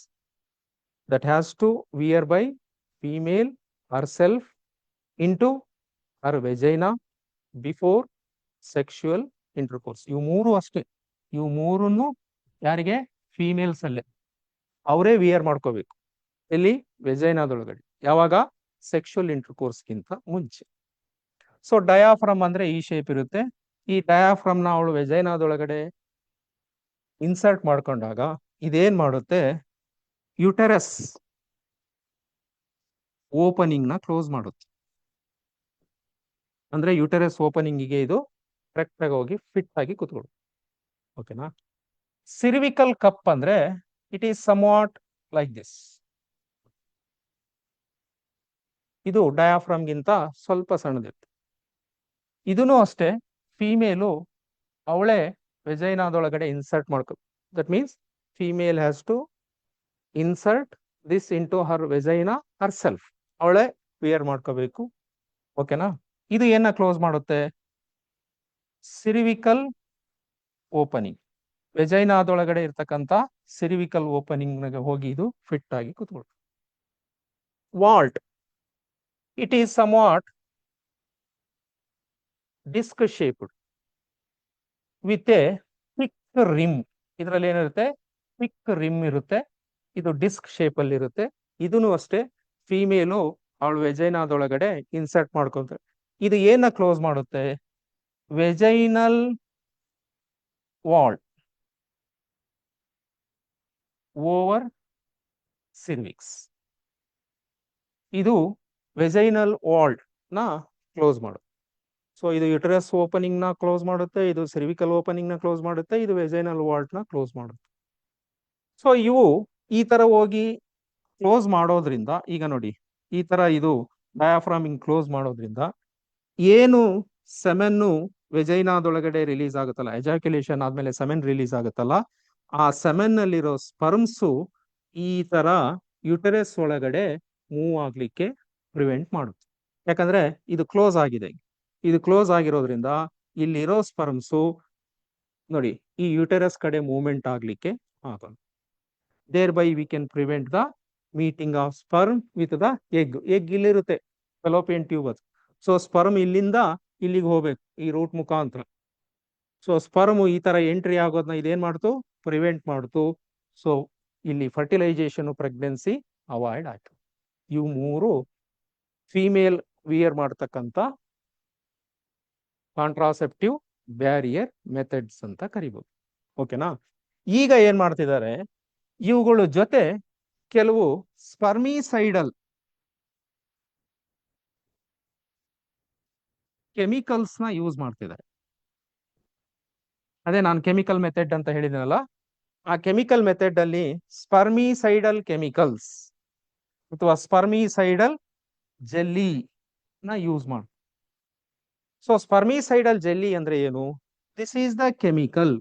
that has to wear by female herself into her vagina before sexual intercourse. ಇವು ಮೂರು ಅಷ್ಟೇ. ಇವು ಮೂರನ್ನು ಯಾರಿಗೆ? ಫಿಮೇಲ್ಸ್ ಅಲ್ಲೇ ಅವರೇ ವಿಯರ್ ಮಾಡ್ಕೋಬೇಕು. ಎಲ್ಲಿ? ವೆಜೈನಾದೊಳಗಡೆ. ಯಾವಾಗ? ಸೆಕ್ಷುವಲ್ ಇಂಟರ್ಕೋರ್ಸ್ಗಿಂತ ಮುಂಚೆ. ಸೊ ಡಯಾಫ್ರಮ್ ಅಂದ್ರೆ ಈ ಶೇಪ್ ಇರುತ್ತೆ. ಈ ಡಯಾಫ್ರಮ್ ನ ಅವಳು ವೆಜೈನಾದೊಳಗಡೆ ಇನ್ಸರ್ಟ್ ಮಾಡ್ಕೊಂಡಾಗ ಇದೇನ್ ಮಾಡುತ್ತೆ? ಯುಟೆರಸ್ ಓಪನಿಂಗ್ ನ ಕ್ಲೋಸ್ ಮಾಡುತ್ತೆ. ಅಂದ್ರೆ ಯುಟೆರಸ್ ಓಪನಿಂಗ್ ಗೆ ಇದು ಕರೆಕ್ಟ್ ಆಗಿ ಹೋಗಿ ಫಿಟ್ ಆಗಿ ಕೂತ್ಕೊಳ್ಳು. ಓಕೆನಾ? ಸಿರ್ವಿಕಲ್ ಕಪ್ ಅಂದ್ರೆ it is somewhat like this. ಇದು ಡಯಾಫ್ರಮ್ ಗಿಂತ ಸ್ವಲ್ಪ ಸಣ್ಣದಿರುತ್ತೆ. ಇದನ್ನು ಅಷ್ಟೇ ಫಿಮೇಲು ಅವಳೇ ವೆಜೈನಾದೊಳಗಡೆ ಇನ್ಸರ್ಟ್ ಮಾಡ್ಕೋ. That means female has to insert this into her vagina herself. ಅವಳೇ ವಿಯರ್ ಮಾಡ್ಕೋಬೇಕು. ಓಕೆನಾ? ಇದು ಏನ ಕ್ಲೋಸ್ ಮಾಡುತ್ತೆ? ಸಿರ್ವಿಕಲ್ ಓಪನಿಂಗ್. ವೆಜೈನಾದೊಳಗಡೆ ಇರ್ತಕ್ಕಂಥ ಸಿರ್ವಿಕಲ್ ಓಪನಿಂಗ್ ಹೋಗಿ ಇದು ಫಿಟ್ ಆಗಿ ಕೂತ್ಕೊಳ್ತು. Vault, it is somewhat disc shaped with a thick rim. ಇದರಲ್ಲಿ ಏನಿರುತ್ತೆ? ಥಿಕ್ ರಿಮ್ ಇರುತ್ತೆ. ಇದು ಡಿಸ್ಕ್ ಶೇಪ್ ಅಲ್ಲಿ ಇರುತ್ತೆ. ಇದನ್ನು ಅಷ್ಟೇ ಫಿಮೇಲು ಅವಳು ವೆಜೈನಾದೊಳಗಡೆ ಇನ್ಸರ್ಟ್ ಮಾಡ್ಕೊಂತಾರೆ. ಇದು ಏನ ಕ್ಲೋಸ್ ಮಾಡುತ್ತೆ? Vaginal wall over cervix. ಇದು ವೆಜೈನಲ್ ವಾಲ್ಡ್ ನ ಕ್ಲೋಸ್ ಮಾಡುತ್ತೆ. ಸೊ ಇದು ಯುಟರಸ್ ಓಪನಿಂಗ್ ನ ಕ್ಲೋಸ್ ಮಾಡುತ್ತೆ, ಇದು ಸೆರ್ವಿಕಲ್ ಓಪನಿಂಗ್ ನ ಕ್ಲೋಸ್ ಮಾಡುತ್ತೆ, ಇದು ವೆಜೈನಲ್ ವಾಲ್ಡ್ ನ ಕ್ಲೋಸ್ ಮಾಡುತ್ತೆ. ಸೊ ಇವು ಈ ತರ ಹೋಗಿ ಕ್ಲೋಸ್ ಮಾಡೋದ್ರಿಂದ, ಈಗ ನೋಡಿ ಈ ತರ ಇದು ಡಯಾಫ್ರಾಮಿಂಗ್ ಕ್ಲೋಸ್ ಮಾಡೋದ್ರಿಂದ ಏನು ಸೆಮೆನ್ನು ವೆಜೈನಾದೊಳಗಡೆ ರಿಲೀಸ್ ಆಗುತ್ತಲ್ಲ, ಎಜಾಕ್ಯುಲೇಷನ್ ಆದ್ಮೇಲೆ ಸೆಮೆನ್ ರಿಲೀಸ್ ಆಗುತ್ತಲ್ಲ, ಆ ಸೆಮೆನ್ ನಲ್ಲಿರೋ ಸ್ಪರ್ಮ್ಸು ಈ ತರ ಯುಟೆರಸ್ ಒಳಗಡೆ ಮೂವ್ ಆಗ್ಲಿಕ್ಕೆ ಪ್ರಿವೆಂಟ್ ಮಾಡುತ್ತೆ. ಯಾಕಂದ್ರೆ ಇದು ಕ್ಲೋಸ್ ಆಗಿದೆ. ಇದು ಕ್ಲೋಸ್ ಆಗಿರೋದ್ರಿಂದ ಇಲ್ಲಿರೋ ಸ್ಪರ್ಮ್ಸು ನೋಡಿ ಈ ಯುಟೆರಸ್ ಕಡೆ ಮೂವ್ಮೆಂಟ್ ಆಗ್ಲಿಕ್ಕೆ ಆಗಲ್ಲ. Thereby we can prevent the meeting of sperm with the egg. Egg ಇಲ್ಲಿರುತ್ತೆ ಫೆಲೋಪಿಯನ್ ಟ್ಯೂಬ್ ಅದು. ಸೊ ಸ್ಪರ್ಮ್ ಇಲ್ಲಿಂದ ಇಲ್ಲಿಗೆ ಹೋಗ್ಬೇಕು ಈ ರೂಟ್ ಮುಖಾಂತರ. ಸೊ ಸ್ಪರ್ಮ್ ಈ ತರ ಎಂಟ್ರಿ ಆಗೋದನ್ನ ಇದೇನ್ ಮಾಡ್ತು, ಪ್ರಿವೆಂಟ್ ಮಾಡ್ತು. ಸೊ ಇಲ್ಲಿ ಫರ್ಟಿಲೈಸೇಷನ್ ಪ್ರೆಗ್ನೆನ್ಸಿ ಅವಾಯ್ಡ್ ಆಯ್ತು. ಇವು ಮೂರು ಫಿಮೇಲ್ ವಿಯರ್ ಮಾಡ್ತಕ್ಕಂಥ ಕಾಂಟ್ರಾಸೆಪ್ಟಿವ್ ಬ್ಯಾರಿಯರ್ ಮೆಥಡ್ಸ್ ಅಂತ ಕರಿಬಹುದು. ಓಕೆನಾ. ಈಗ ಏನ್ ಮಾಡ್ತಿದ್ದಾರೆ, ಇವುಗಳ ಜೊತೆ ಕೆಲವು ಸ್ಪರ್ಮಿಸೈಡಲ್ ಕೆಮಿಕಲ್ಸ್ ನ ಯೂಸ್ ಮಾಡ್ತಿದ್ದಾರೆ. ಅದೇ ನಾನು ಕೆಮಿಕಲ್ ಮೆಥಡ್ ಅಂತ ಹೇಳಿದ್ನಲ್ಲ, ಆ ಕೆಮಿಕಲ್ ಮೆಥಡ್ ಅಲ್ಲಿ ಸ್ಪರ್ಮಿಸೈಡಲ್ ಕೆಮಿಕಲ್ಸ್ ಅಥವಾ ಸ್ಪರ್ಮಿಸೈಡಲ್ ಜೆಲ್ಲಿ ನ ಯೂಸ್ ಮಾಡಿ. ಸೊ ಸ್ಪರ್ಮಿಸೈಡಲ್ ಜೆಲ್ಲಿ ಅಂದ್ರೆ ಏನು? This is the chemical.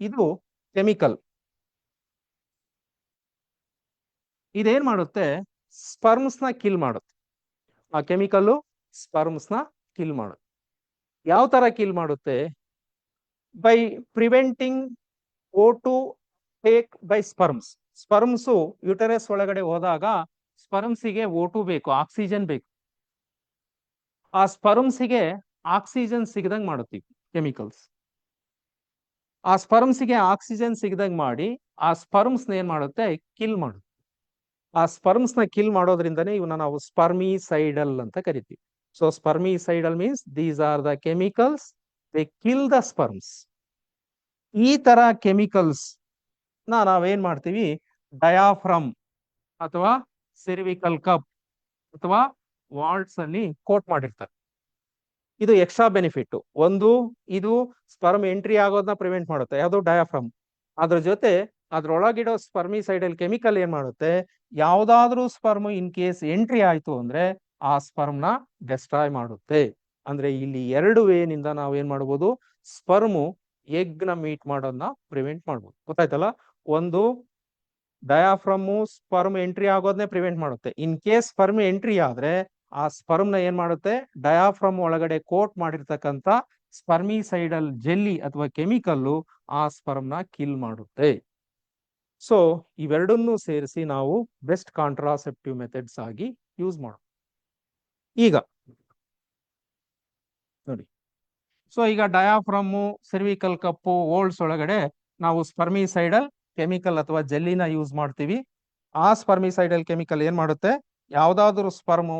ಇದು ಕೆಮಿಕಲ್. ಇದೇನ್ ಮಾಡುತ್ತೆ, ಸ್ಪರ್ಮ್ಸ್ ನ ಕಿಲ್ ಮಾಡುತ್ತೆ. ಆ ಕೆಮಿಕಲ್ ಸ್ಪರ್ಮ್ಸ್ ನ ಕಿಲ್ ಮಾಡುತ್ತೆ. ಯಾವ ತರ ಕಿಲ್ ಮಾಡುತ್ತೆ? By preventing O2 take by sperms. Sperms uterus ಒಳಗಡೆ ಹೋದಾಗ ಸ್ಪರ್ಮ್ಸಿಗೆ O2 ಬೇಕು, ಆಕ್ಸಿಜನ್ ಬೇಕು. ಆ ಸ್ಪರ್ಮ್ಸಿಗೆ ಆಕ್ಸಿಜನ್ ಸಿಗದಂಗ್ ಮಾಡುತ್ತೀವಿ ಕೆಮಿಕಲ್ಸ್. ಆ ಸ್ಪರ್ಮ್ಸಿಗೆ ಆಕ್ಸಿಜನ್ ಸಿಗದಂಗ್ ಮಾಡಿ ಆ ಸ್ಪರ್ಮ್ಸ್ ಏನ್ ಮಾಡುತ್ತೆ, ಕಿಲ್ ಮಾಡುತ್ತೆ. ಆ ಸ್ಪರ್ಮ್ಸ್ ನ ಕಿಲ್ ಮಾಡೋದ್ರಿಂದನೇ ಇವನ್ನ ನಾವು ಸ್ಪರ್ಮಿಸೈಡಲ್ ಅಂತ ಕರಿತೀವಿ. So spermicidal means these are the chemicals, they kill the sperms. ಈ ತರ ಕೆಮಿಕಲ್ಸ್ ನಾವೇನ್ ಮಾಡ್ತೀವಿ, ಡಯಾಫ್ರಮ್ ಅಥವಾ ಸೆರ್ವಿಕಲ್ ಕಪ್ ಅಥವಾ ವಾಲ್ಡ್ಸ್ ಅಲ್ಲಿ ಕೋಟ್ ಮಾಡಿರ್ತಾರೆ. ಇದು ಎಕ್ಸ್ಟ್ರಾ ಬೆನಿಫಿಟ್. ಒಂದು, ಇದು ಸ್ಪರ್ಮ್ ಎಂಟ್ರಿ ಆಗೋದನ್ನ ಪ್ರಿವೆಂಟ್ ಮಾಡುತ್ತೆ, ಯಾವುದು ಡಯಾಫ್ರಮ್. ಅದ್ರ ಜೊತೆ ಅದ್ರೊಳಗಿಡೋ ಸ್ಪರ್ಮಿಸೈಡಲ್ ಕೆಮಿಕಲ್ ಏನ್ ಮಾಡುತ್ತೆ, ಯಾವ್ದಾದ್ರೂ ಸ್ಪರ್ಮ್ ಇನ್ ಕೇಸ್ ಎಂಟ್ರಿ ಆಯ್ತು ಅಂದ್ರೆ ಆ ಸ್ಪರ್ಮ್ ನ ಡೆಸ್ಟ್ರಾಯ್ ಮಾಡುತ್ತೆ. ಅಂದ್ರೆ ಇಲ್ಲಿ ಎರಡು ವೇನಿಂದ ನಾವ್ ಏನ್ ಮಾಡ್ಬೋದು, ಸ್ಪರ್ಮು ಎಗ್ ನ ಮೀಟ್ ಮಾಡೋದನ್ನ ಪ್ರಿವೆಂಟ್ ಮಾಡ್ಬೋದು. ಗೊತ್ತಾಯ್ತಲ್ಲ. ಒಂದು, ಡಯಾಫ್ರಮ್ ಸ್ಪರ್ಮ್ ಎಂಟ್ರಿ ಆಗೋದನ್ನೇ ಪ್ರಿವೆಂಟ್ ಮಾಡುತ್ತೆ. ಇನ್ ಕೇಸ್ ಸ್ಪರ್ಮ್ ಎಂಟ್ರಿ ಆದ್ರೆ ಆ ಸ್ಪರ್ಮ್ ನ ಏನ್ ಮಾಡುತ್ತೆ, ಡಯಾಫ್ರಮ್ ಒಳಗಡೆ ಕೋಟ್ ಮಾಡಿರ್ತಕ್ಕಂಥ ಸ್ಪರ್ಮಿಸೈಡಲ್ ಜೆಲ್ಲಿ ಅಥವಾ ಕೆಮಿಕಲ್ ಆ ಸ್ಪರ್ಮ್ ನ ಕಿಲ್ ಮಾಡುತ್ತೆ. ಸೊ ಇವೆರಡನ್ನೂ ಸೇರಿಸಿ ನಾವು ಬೆಸ್ಟ್ ಕಾಂಟ್ರಾಸೆಪ್ಟಿವ್ ಮೆಥಡ್ಸ್ ಆಗಿ ಯೂಸ್ ಮಾಡೋಣ. ಈಗ ನೋಡಿ, ಸೊ ಈಗ ಡಯಾಫ್ರಮ್, ಸೆರ್ವಿಕಲ್ ಕಪ್ಪು, ಓಲ್ಡ್ಸ್ ಒಳಗಡೆ ನಾವು ಸ್ಪರ್ಮಿಸೈಡಲ್ ಕೆಮಿಕಲ್ ಅಥವಾ ಜೆಲ್ಲಿನ ಯೂಸ್ ಮಾಡ್ತೀವಿ. ಆ ಸ್ಪರ್ಮಿಸೈಡಲ್ ಕೆಮಿಕಲ್ ಏನ್ ಮಾಡುತ್ತೆ, ಯಾವ್ದಾದ್ರು ಸ್ಪರ್ಮು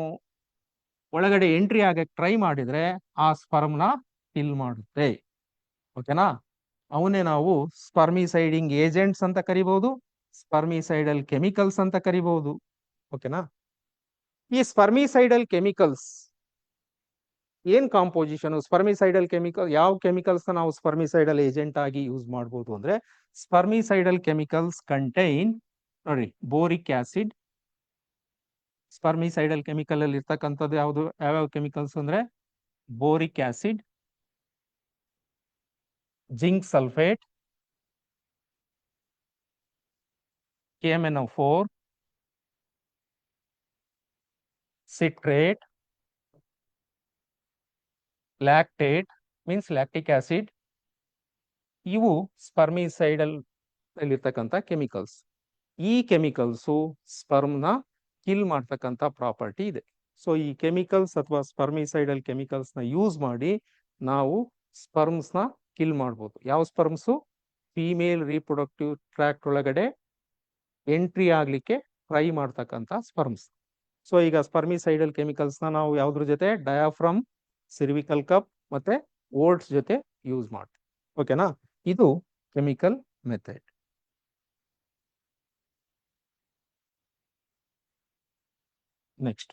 ಒಳಗಡೆ ಎಂಟ್ರಿ ಆಗಕ್ಕೆ ಟ್ರೈ ಮಾಡಿದ್ರೆ ಆ ಸ್ಪರ್ಮ್ ನ ಕಿಲ್ ಮಾಡುತ್ತೆ. ಓಕೆನಾ. ಅವನ್ನೇ ನಾವು ಸ್ಪರ್ಮಿಸೈಡಿಂಗ್ ಏಜೆಂಟ್ಸ್ ಅಂತ ಕರಿಬಹುದು, ಸ್ಪರ್ಮಿಸೈಡಲ್ ಕೆಮಿಕಲ್ಸ್ ಅಂತ ಕರಿಬಹುದು. ಓಕೆನಾ. ಈ ಸ್ಪರ್ಮಿಸೈಡಲ್ ಕೆಮಿಕಲ್ಸ್ ಏನ್ ಕಾಂಪೋಸಿಷನ್, ಸ್ಪರ್ಮಿಸೈಡಲ್ ಕೆಮಿಕಲ್ ಯಾವ ಕೆಮಿಕಲ್ಸ್ ನಾವು ಸ್ಪರ್ಮಿಸೈಡಲ್ ಏಜೆಂಟ್ ಆಗಿ ಯೂಸ್ ಮಾಡಬಹುದು ಅಂದ್ರೆ, ಸ್ಪರ್ಮಿಸೈಡಲ್ ಕೆಮಿಕಲ್ಸ್ ಕಂಟೈನ್ ನೋಡಿ ಬೋರಿಕ್ ಆಸಿಡ್. ಸ್ಪರ್ಮಿಸೈಡಲ್ ಕೆಮಿಕಲ್ ಅಲ್ಲಿ ಇರ್ತಕ್ಕಂಥದ್ದು ಯಾವುದು, ಯಾವ್ಯಾವ ಕೆಮಿಕಲ್ಸ್ ಅಂದ್ರೆ boric acid, zinc sulphate, KMnO4, citrate, lactate means lactic acid. ಇವು ಸ್ಪರ್ಮಿಸೈಡಲ್ ಇರ್ತಕ್ಕಂಥ ಕೆಮಿಕಲ್ಸ್. ಈ ಕೆಮಿಕಲ್ಸು ಸ್ಪರ್ಮ್ ನ ಕಿಲ್ ಮಾಡ್ತಕ್ಕಂಥ ಪ್ರಾಪರ್ಟಿ ಇದೆ. ಸೊ ಈ ಕೆಮಿಕಲ್ಸ್ ಅಥವಾ ಸ್ಪರ್ಮಿಸೈಡಲ್ ಕೆಮಿಕಲ್ಸ್ ನ ಯೂಸ್ ಮಾಡಿ ನಾವು ಸ್ಪರ್ಮ್ಸ್ ನ ಕಿಲ್ ಮಾಡ್ಬೋದು. ಯಾವ ಸ್ಪರ್ಮ್ಸು? ಫಿಮೇಲ್ ರೀಪ್ರೊಡಕ್ಟಿವ್ ಟ್ರ್ಯಾಕ್ಟ್ ಒಳಗಡೆ ಎಂಟ್ರಿ ಆಗ್ಲಿಕ್ಕೆ ಟ್ರೈ ಮಾಡ್ತಕ್ಕಂಥ ಸ್ಪರ್ಮ್ಸ್. ಸೊ ಈಗ ಸ್ಪರ್ಮಿಸೈಡಲ್ ಕೆಮಿಕಲ್ಸ್ ನ ನಾವು ಯಾವ್ದ್ರ ಜೊತೆ, ಡಯಾಫ್ರಮ್, ಸೆರ್ವಿಕಲ್ ಕಪ್ ಮತ್ತೆ ಓಲ್ಡ್ಸ್ ಜೊತೆ ಯೂಸ್ ಮಾಡ್ತೀವಿ. ಓಕೆನಾ. ಇದು chemical method. Next.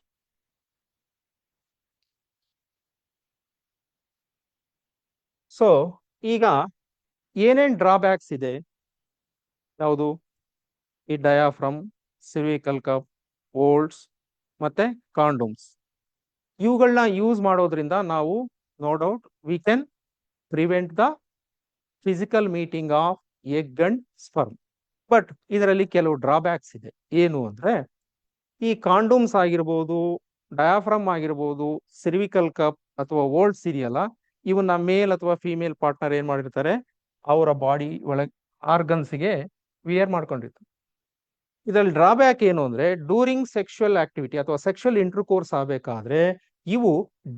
ಸೊ ಈಗ ಏನೇನ್ ಡ್ರಾಬ್ಯಾಕ್ಸ್ ಇದೆ? ಯಾವುದು? ಈ ಡಯಾಫ್ರಮ್, ಸಿರ್ವಿಕಲ್ ಕಪ್, ವೋಲ್ಟ್ಸ್ ಮತ್ತೆ ಕಾಂಡೋಮ್ಸ್. ಇವುಗಳನ್ನ ಯೂಸ್ ಮಾಡೋದ್ರಿಂದ ನಾವು no doubt we can prevent the physical meeting of egg and sperm. But ಇದರಲ್ಲಿ ಕೆಲವು ಡ್ರಾಬ್ಯಾಕ್ಸ್ ಇದೆ. ಏನು ಅಂದ್ರೆ, ಈ ಕಾಂಡೋಮ್ಸ್ ಆಗಿರ್ಬೋದು, ಡಯಾಫ್ರಮ್ ಆಗಿರ್ಬೋದು, ಸಿರ್ವಿಕಲ್ ಕಪ್ ಅಥವಾ ವೋಲ್ಟ್ಸ್ ಇದೆಯಲ್ಲ, ಇವನ್ನ ಮೇಲ್ ಅಥವಾ ಫಿಮೇಲ್ ಪಾರ್ಟ್ನರ್ ಏನ್ ಮಾಡಿರ್ತಾರೆ, ಅವರ ಬಾಡಿ ಒಳಗೆ ಆರ್ಗನ್ಸ್ಗೆ ವಿಯರ್ ಮಾಡ್ಕೊಂಡಿರ್ತಾರೆ. ಇದರಲ್ಲಿ ಡ್ರಾಬ್ಯಾಕ್ ಏನು ಅಂದ್ರೆ, ಡ್ಯೂರಿಂಗ್ ಸೆಕ್ಷುವಲ್ ಆಕ್ಟಿವಿಟಿ ಅಥವಾ ಸೆಕ್ಷುವಲ್ ಇಂಟರ್ಕೋರ್ಸ್ ಆಗಬೇಕಾದ್ರೆ ಇವು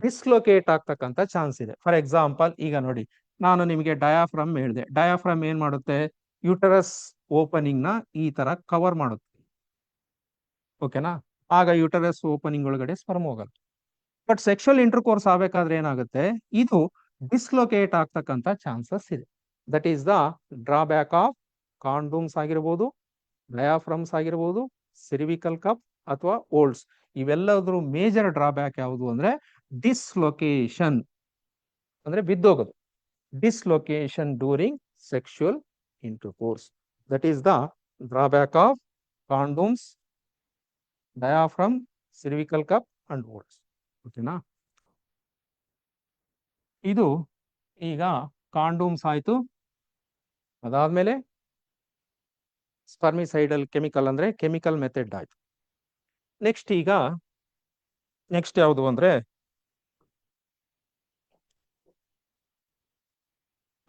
ಡಿಸ್ಲೊಕೇಟ್ ಆಗ್ತಕ್ಕಂಥ ಚಾನ್ಸ್ ಇದೆ. ಫಾರ್ ಎಕ್ಸಾಂಪಲ್, ಈಗ ನೋಡಿ, ನಾನು ನಿಮಗೆ ಡಯಾಫ್ರಮ್ ಹೇಳಿದೆ. ಡಯಾಫ್ರಮ್ ಏನ್ ಮಾಡುತ್ತೆ? ಯುಟರಸ್ ಓಪನಿಂಗ್ ನ ಈ ತರ ಕವರ್ ಮಾಡುತ್ತೆ. ಓಕೆನಾ? ಆಗ ಯುಟರಸ್ ಓಪನಿಂಗ್ ಒಳಗಡೆ ಸ್ಪರ್ಮ್ ಹೋಗಲ್ಲ. ಬಟ್ ಸೆಕ್ಷುವಲ್ ಇಂಟರ್ಕೋರ್ಸ್ ಆಗಬೇಕಾದ್ರೆ ಏನಾಗುತ್ತೆ? ಇದು ಡಿಸ್ಲೊಕೇಟ್ ಆಗ್ತಕ್ಕಂಥ ಚಾನ್ಸಸ್ ಇದೆ. That is the drawback of condoms ಆಗಿರ್ಬೋದು, ಡಯಾಫ್ರಮ್ಸ್ ಆಗಿರ್ಬೋದು, ಸಿರ್ವಿಕಲ್ ಕಪ್ ಅಥವಾ ವೋಲ್ಟ್ಸ್. ಇವೆಲ್ಲದ್ರ ಮೇಜರ್ ಡ್ರಾಬ್ಯಾಕ್ ಯಾವುದು ಅಂದ್ರೆ ಡಿಸ್ಲೊಕೇಶನ್, ಅಂದ್ರೆ ಬಿದ್ದೋಗೋದು. Dislocation during sexual intercourse. That is the drawback of condoms, diaphragm, cervical cup and vaults. ಓಕೆನಾ? ಇದು ಈಗ ಕಾಂಡೋಮ್ಸ್ ಆಯ್ತು. ಅದಾದ್ಮೇಲೆ ಸ್ಪರ್ಮಿಸೈಡಲ್ ಕೆಮಿಕಲ್ ಅಂದ್ರೆ ಕೆಮಿಕಲ್ ಮೆಥಡ್ ಆಯ್ತು. ನೆಕ್ಸ್ಟ್ ಯಾವುದು ಅಂದ್ರೆ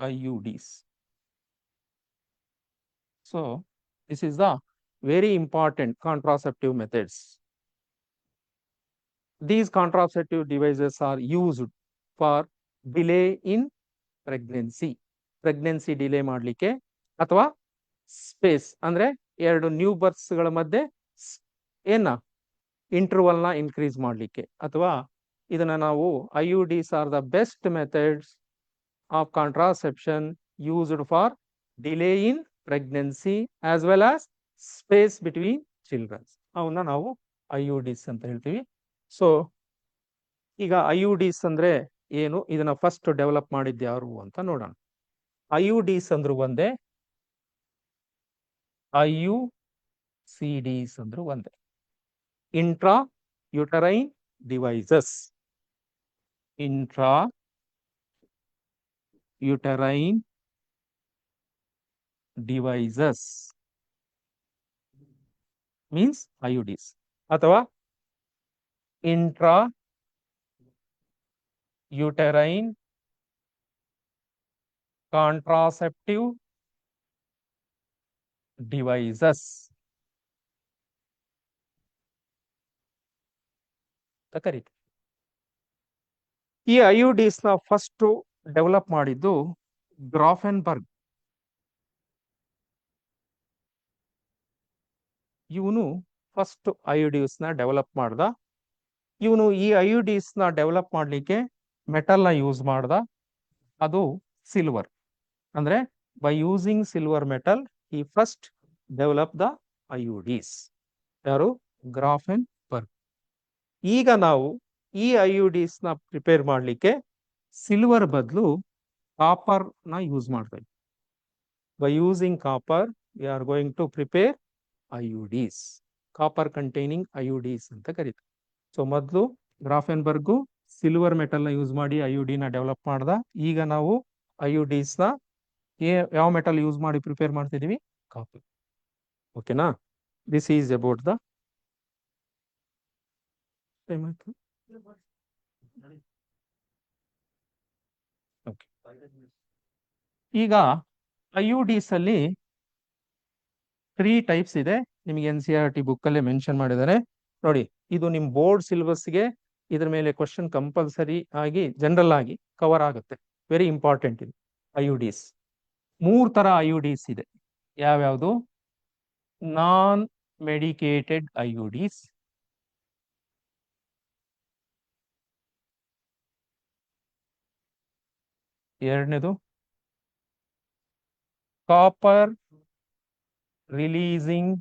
IUDs. So this is the very important contraceptive methods. These contraceptive devices are used for delay in pregnancy. Pregnancy delay ಮಾಡಲಿಕ್ಕೆ, ಅಥವಾ ಸ್ಪೇಸ್ ಅಂದ್ರೆ ಎರಡು ನ್ಯೂ ಬರ್ತ್ಸ್ ಗಳ ಮಧ್ಯೆ ಇಂಟರ್ವಲ್ ನ ಇನ್ಕ್ರೀಸ್ ಮಾಡಲಿಕ್ಕೆ, ಅಥವಾ ಇದನ್ನ ನಾವು IUDs are the best methods of contraception used for delay in pregnancy as well as space between childrens. ಅವನ್ನ ನಾವು IUDs ಅಂತ ಹೇಳ್ತೀವಿ. ಸೊ ಈಗ IUDs ಅಂದ್ರೆ ಏನು, ಇದನ್ನ ಫಸ್ಟ್ ಡೆವಲಪ್ ಮಾಡಿದ್ದು ಯಾರು ಅಂತ ನೋಡೋಣ. IUDs ಅಂದ್ರು ಒಂದೇ, IUCDs ಅಂದ್ರು ಒಂದೇ. Intra uterine devices. Intra uterine devices means IUDs, ಅಥವಾ ಇಂಟ್ರಾ ಯುಟರೈನ್ ಕಾಂಟ್ರಾಸೆಪ್ಟಿವ್ ಡಿವೈಸಸ್ ಅಂತ ಕರೀತೀವಿ. ಈ IUDs ನ ಫಸ್ಟ್ ಡೆವಲಪ್ ಮಾಡಿದ್ದು ಗ್ರಾಫೆನ್ಬರ್ಗ್. ಇವನು ಫಸ್ಟ್ IUDs ನ ಡೆವಲಪ್ ಮಾಡ್ದ. ಇವನು ಈ IUDs ನ ಡೆವಲಪ್ ಮಾಡ್ಲಿಕ್ಕೆ ಮೆಟಲ್ ನ ಯೂಸ್ ಮಾಡ್ದ. ಅದು ಸಿಲ್ವರ್. ಅಂದ್ರೆ ಬೈ ಯೂಸಿಂಗ್ ಸಿಲ್ವರ್ ಮೆಟಲ್ ಈ ಫಸ್ಟ್ ಡೆವಲಪ್ ದ IUDs. ಯಾರು? ಗ್ರಾಫೆನ್ಬರ್ಗ್. ಈಗ ನಾವು ಈ IUDs ನ ಪ್ರಿಪೇರ್ ಮಾಡಲಿಕ್ಕೆ ಸಿಲ್ವರ್ ಬದಲು ಕಾಪರ್ ನ ಯೂಸ್ ಮಾಡ್ತಾ ಇದ್ವಿ. By using copper we are going to prepare IUDs. Copper containing IUDs ಅಂತ ಕರೀತಾರೆ. ಸೊ ಮೊದಲು ಗ್ರಾಫೆನ್ಬರ್ಗು ಸಿಲ್ವರ್ ಮೆಟಲ್ ನ ಯೂಸ್ ಮಾಡಿ IUD ನ ಡೆವಲಪ್ ಮಾಡ್ದ. ಈಗ ನಾವು IUDs ನ ಯಾವ ಮೆಟಲ್ ಯೂಸ್ ಮಾಡಿ ಪ್ರಿಪೇರ್ ಮಾಡ್ತಿದೀವಿ? ಕಾಪರ್. ಓಕೆನಾ? ದಿಸ್ ಈಸ್ ಅಬೌಟ್ ದ ಈಗ IUDs ಅಲ್ಲಿ 3 ಟೈಪ್ಸ್ ಇದೆ. ನಿಮಗೆ NCERT ಬುಕ್ ಅಲ್ಲೇ ಮೆನ್ಷನ್ ಮಾಡಿದ್ದಾರೆ ನೋಡಿ. ಇದು ನಿಮ್ ಬೋರ್ಡ್ ಸಿಲೆಬಸ್ಗೆ ಇದ್ರ ಮೇಲೆ ಕ್ವಶನ್ ಕಂಪಲ್ಸರಿ ಆಗಿ ಜನರಲ್ ಆಗಿ ಕವರ್ ಆಗುತ್ತೆ. ವೆರಿ ಇಂಪಾರ್ಟೆಂಟ್ ಇದು IUDs. 3 ತರ IUDs ಇದೆ. ಯಾವ್ಯಾವುದು? ನಾನ್ ಮೆಡಿಕೇಟೆಡ್ IUDs, ಎರಡನೇದು ಕಾಪರ್ ರಿಲೀಸಿಂಗ್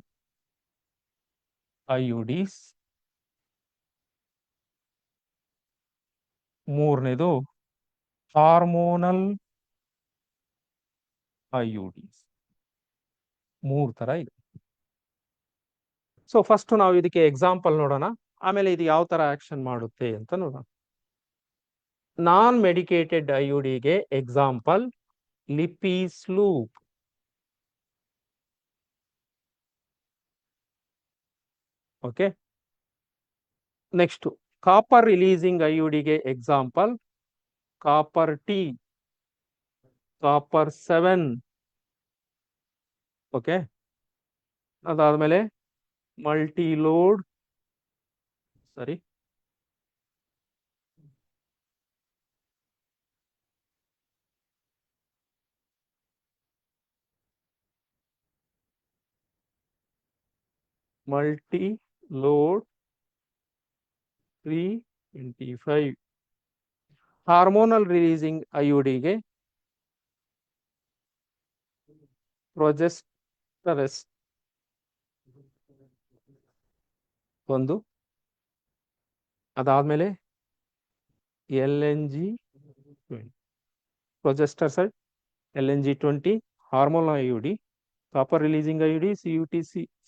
ಐಯುಡಿಸ್. ಮೂರನೇದು ಹಾರ್ಮೋನಲ್ ಐಯುಡಿಸ್. ಮೂರ್ ತರ ಇದೆ. ಸೊ ಫಸ್ಟ್ ನಾವು ಇದಕ್ಕೆ ಎಕ್ಸಾಂಪಲ್ ನೋಡೋಣ, ಆಮೇಲೆ ಇದು ಯಾವ ತರ ಆಕ್ಷನ್ ಮಾಡುತ್ತೆ ಅಂತ ನೋಡೋಣ. ನಾನ್ ಮೆಡಿಕೇಟೆಡ್ ಐಯುಡಿಗೆ example Lippes loop. Okay, next copper releasing ಐಯುಡಿಗೆ example copper T, copper 7. Okay, ಅದಾದ್ಮೇಲೆ ಮಲ್ಟಿ ಲೋಡ್, ಸರಿ, ಮಲ್ಟಿ ಲೋಡ್ 325. ಹಾರ್ಮೋನಲ್ ರಿಲೀಸಿಂಗ್ ಐಯುಡಿಗೆ ಪ್ರೊಜೆಸ್ಟರಸ್ ಒಂದು, ಅದಾದ್ಮೇಲೆ LNG 20, progestasert LNG 20, hormonal IUD, copper releasing IUD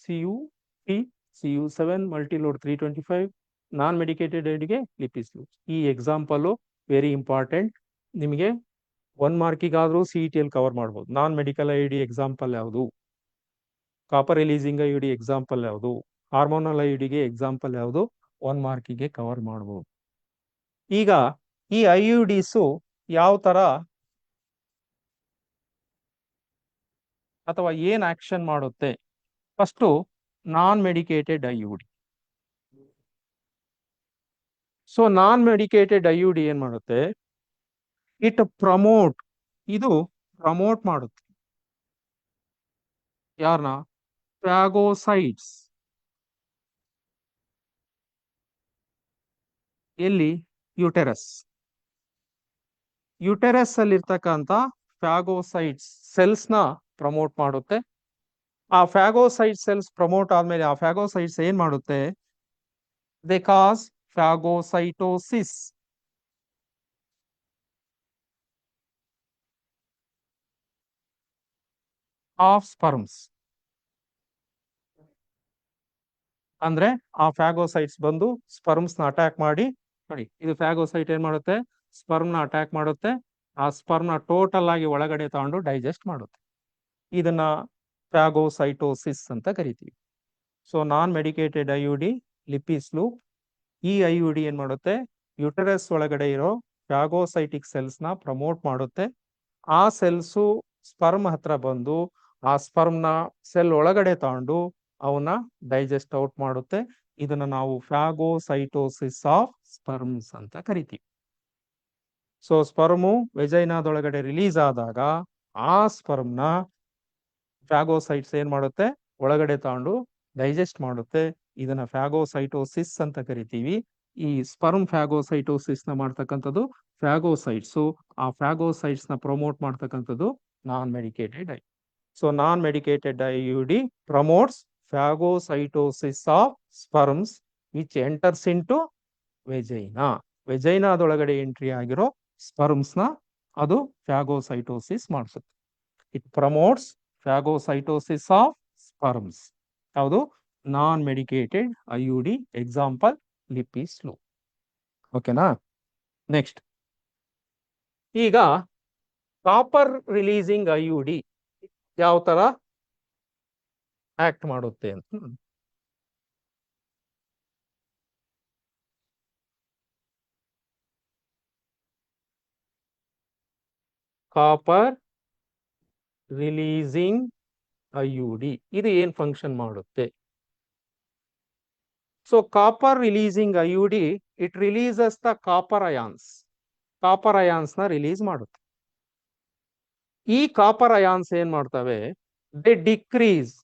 CuP, Cu7, multiload 325, non medicated ಐಯುಡಿಗೆ ಲಿಪಿಸ್ ಲೂಪ್. ಈ ಎಕ್ಸಾಂಪಲ್ ವೆರಿ ಇಂಪಾರ್ಟೆಂಟ್. ನಿಮಗೆ 1 ಮಾರ್ಕಿಗಾದ್ರೂ CET ಅಲ್ಲಿ ಕವರ್ ಮಾಡ್ಬೋದು. ನಾನ್ ಮೆಡಿಕಲ್ ಐಯುಡಿ ಎಕ್ಸಾಂಪಲ್ ಯಾವುದು, ಕಾಪರ್ ರಿಲೀಸಿಂಗ್ ಐಯುಡಿ ಎಕ್ಸಾಂಪಲ್ ಯಾವುದು, ಹಾರ್ಮೋನಲ್ ಐಯುಡಿಗೆ ಎಕ್ಸಾಂಪಲ್ ಯಾವುದು, 1 ಮಾರ್ಕಿಗೆ ಕವರ್ ಮಾಡ್ಬೋದು. ಈಗ ಈ ಐಯುಡಿಸು ಯಾವ ತರ ಅಥವಾ ಏನ್ ಆಕ್ಷನ್ ಮಾಡುತ್ತೆ? ಫಸ್ಟ್ ನಾನ್ ಮೆಡಿಕೇಟೆಡ್ ಐಯುಡಿ. ಸೊ ನಾನ್ ಮೆಡಿಕೇಟೆಡ್ ಐಯುಡಿ ಏನ್ ಮಾಡುತ್ತೆ? ಇಟ್ ಪ್ರಮೋಟ್, ಇದು ಪ್ರಮೋಟ್ ಮಾಡುತ್ತೆ ಯಾರನ್ನ? ಫ್ಯಾಗೋಸೈಟ್ಸ್. ಎಲ್ಲಿ? ಯುಟೆರಸ್. ಯುಟೆರಸ್ ಅಲ್ಲಿ ಇರ್ತಕ್ಕಂಥ ಫ್ಯಾಗೋಸೈಟ್ಸ್ ಸೆಲ್ಸ್ ನ ಪ್ರಮೋಟ್ ಮಾಡುತ್ತೆ. ಆ ಫ್ಯಾಗೋಸೈಟ್ ಸೆಲ್ಸ್ ಪ್ರಮೋಟ್ ಆದ್ಮೇಲೆ ಆ ಫ್ಯಾಗೋಸೈಟ್ಸ್ ಏನ್ ಮಾಡುತ್ತೆ? They cause phagocytosis. Of sperms. ಅಂದ್ರೆ ಆ ಫ್ಯಾಗೋಸೈಟ್ಸ್ ಬಂದು ಸ್ಪರ್ಮ್ಸ್ ನ ಅಟ್ಯಾಕ್ ಮಾಡಿ, ನೋಡಿ ಇದು ಫ್ಯಾಗೋಸೈಟ್ ಏನ್ ಮಾಡುತ್ತೆ? ಸ್ಪರ್ಮ್ ನ ಅಟ್ಯಾಕ್ ಮಾಡುತ್ತೆ. ಆ ಸ್ಪರ್ಮ್ ನ ಟೋಟಲ್ ಆಗಿ ಒಳಗಡೆ ತಗೊಂಡು ಡೈಜೆಸ್ಟ್ ಮಾಡುತ್ತೆ. ಇದನ್ನ ಫ್ಯಾಗೋಸೈಟೋಸಿಸ್ ಅಂತ ಕರಿತೀವಿ. So non medicated ಐಯುಡಿ ಲಿಪಿಸ್ loop. ಈ ಐಯುಡಿ ಏನ್ ಮಾಡುತ್ತೆ? ಯುಟೆರಸ್ ಒಳಗಡೆ ಇರೋ ಫ್ಯಾಗೋಸೈಟಿಕ್ ಸೆಲ್ಸ್ ನ ಪ್ರಮೋಟ್ ಮಾಡುತ್ತೆ. ಆ ಸೆಲ್ಸು ಸ್ಪರ್ಮ್ ಹತ್ರ ಬಂದು ಆ ಸ್ಪರ್ಮ್ ನ ಸೆಲ್ ಒಳಗಡೆ ತಗೊಂಡು ಅವನ್ನ ಡೈಜೆಸ್ಟ್ ಔಟ್ ಮಾಡುತ್ತೆ. ಇದನ್ನ ನಾವು ಫ್ಯಾಗೋಸೈಟೋಸಿಸ್ ಆಫ್ ಸ್ಪರ್ಮ್ಸ್ ಅಂತ ಕರಿತೀವಿ. ಸೊ ಸ್ಪರ್ಮು ವೆಜೈನಾದೊಳಗಡೆ ರಿಲೀಸ್ ಆದಾಗ ಆ ಸ್ಪರ್ಮ್ ನ ಫ್ಯಾಗೋಸೈಟ್ಸ್ ಏನ್ ಮಾಡುತ್ತೆ? ಒಳಗಡೆ ತಗೊಂಡು ಡೈಜೆಸ್ಟ್ ಮಾಡುತ್ತೆ. ಇದನ್ನ ಫ್ಯಾಗೋಸೈಟೋಸಿಸ್ ಅಂತ ಕರಿತೀವಿ. ಈ ಸ್ಪರ್ಮ್ ಫ್ಯಾಗೋಸೈಟೋಸಿಸ್ ನ ಮಾಡ್ತಕ್ಕಂಥದ್ದು ಫ್ಯಾಗೋಸೈಟ್ಸ್. ಆ ಫ್ಯಾಗೋಸೈಟ್ಸ್ ನ ಪ್ರಮೋಟ್ ಮಾಡ್ತಕ್ಕಂಥದ್ದು non medicated I. So non medicated IUD promotes phagocytosis of sperms which enters into vagina. ವೆಜೈನಾದೊಳಗಡೆ ಎಂಟ್ರಿ ಆಗಿರೋ ಸ್ಪರ್ಮ್ಸ್ ನ ಅದು ಫ್ಯಾಗೋಸೈಟೋಸಿಸ್ ಮಾಡಿಸುತ್ತೆ. It promotes phagocytosis of sperms. ಯಾವುದು? Non medicated IUD example Lippes loop. ಓಕೆನಾ? ನೆಕ್ಸ್ಟ್, ಈಗ ಕಾಪರ್ ರಿಲೀಸಿಂಗ್ ಐಯುಡಿ ಯಾವ ತರ ಆಕ್ಟ್ ಮಾಡುತ್ತೆ ಅಂತ. ಕಾಪರ್ ರಿಲೀಸಿಂಗ್ ಐಯುಡಿ ಇದು ಏನ್ ಫಂಕ್ಷನ್ ಮಾಡುತ್ತೆ? So copper releasing IUD it releases the copper ions. Copper ions ನ ರಿಲೀಸ್ ಮಾಡುತ್ತೆ. ಈ ಕಾಪರ್ ಅಯಾನ್ಸ್ ಏನ್ ಮಾಡ್ತವೆ? They decrease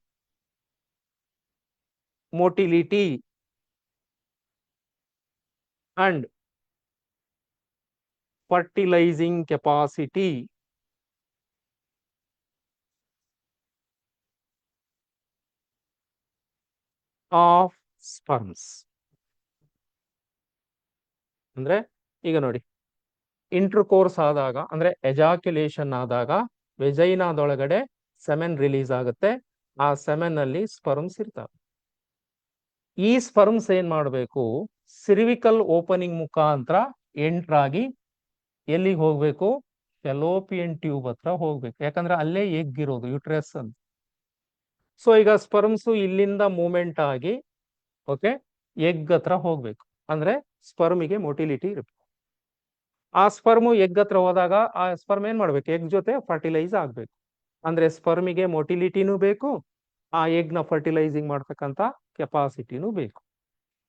motility and fertilizing capacity of sperms. ಅಂದ್ರೆ ಈಗ ನೋಡಿ, ಇಂಟರ್ ಕೋರ್ಸ್ ಆದಾಗ ಅಂದ್ರೆ ಎಜಾಕ್ಯುಲೇಷನ್ ಆದಾಗ ವೆಜೈನಾದೊಳಗಡೆ ಸೆಮೆನ್ ರಿಲೀಸ್ ಆಗುತ್ತೆ. ಆ ಸೆಮೆನ್ ಅಲ್ಲಿ ಸ್ಪರ್ಮ್ಸ್ ಇರ್ತವೆ. ಈ ಸ್ಪರ್ಮ್ಸ್ ಏನ್ ಮಾಡಬೇಕು, ಸಿರ್ವಿಕಲ್ ಓಪನಿಂಗ್ ಮುಖಾಂತರ ಎಂಟರ್ ಆಗಿ ಎಲ್ಲಿಗೆ ಹೋಗ್ಬೇಕು, ಫೆಲೋಪಿಯನ್ ಟ್ಯೂಬ್ ಹತ್ರ ಹೋಗ್ಬೇಕು. ಯಾಕಂದ್ರೆ ಅಲ್ಲೇ ಎಗ್ ಇರೋದು, ಯುಟ್ರಸ್ ಅಂತ. ಸೊ ಈಗ ಸ್ಪರ್ಮ್ಸ್ ಇಲ್ಲಿಂದ ಮೂವ್ಮೆಂಟ್ ಆಗಿ ಓಕೆ ಎಗ್ ಹತ್ರ ಹೋಗ್ಬೇಕು. ಅಂದ್ರೆ ಸ್ಪರ್ಮಿಗೆ ಮೊಟಿಲಿಟಿ ಇರಬೇಕು. ಆ ಸ್ಪರ್ಮು ಎಗ್ ಹತ್ರ ಹೋದಾಗ ಆ ಸ್ಪರ್ಮ್ ಏನ್ ಮಾಡ್ಬೇಕು, ಎಗ್ ಜೊತೆ ಫರ್ಟಿಲೈಸ್ ಆಗ್ಬೇಕು. ಅಂದ್ರೆ ಸ್ಪರ್ಮಿಗೆ ಮೊಟಿಲಿಟಿನೂ ಬೇಕು, ಆ ಎಗ್ ನ ಫರ್ಟಿಲೈಸಿಂಗ್ ಮಾಡ್ತಕ್ಕಂಥ ಕೆಪಾಸಿಟಿನೂ ಬೇಕು.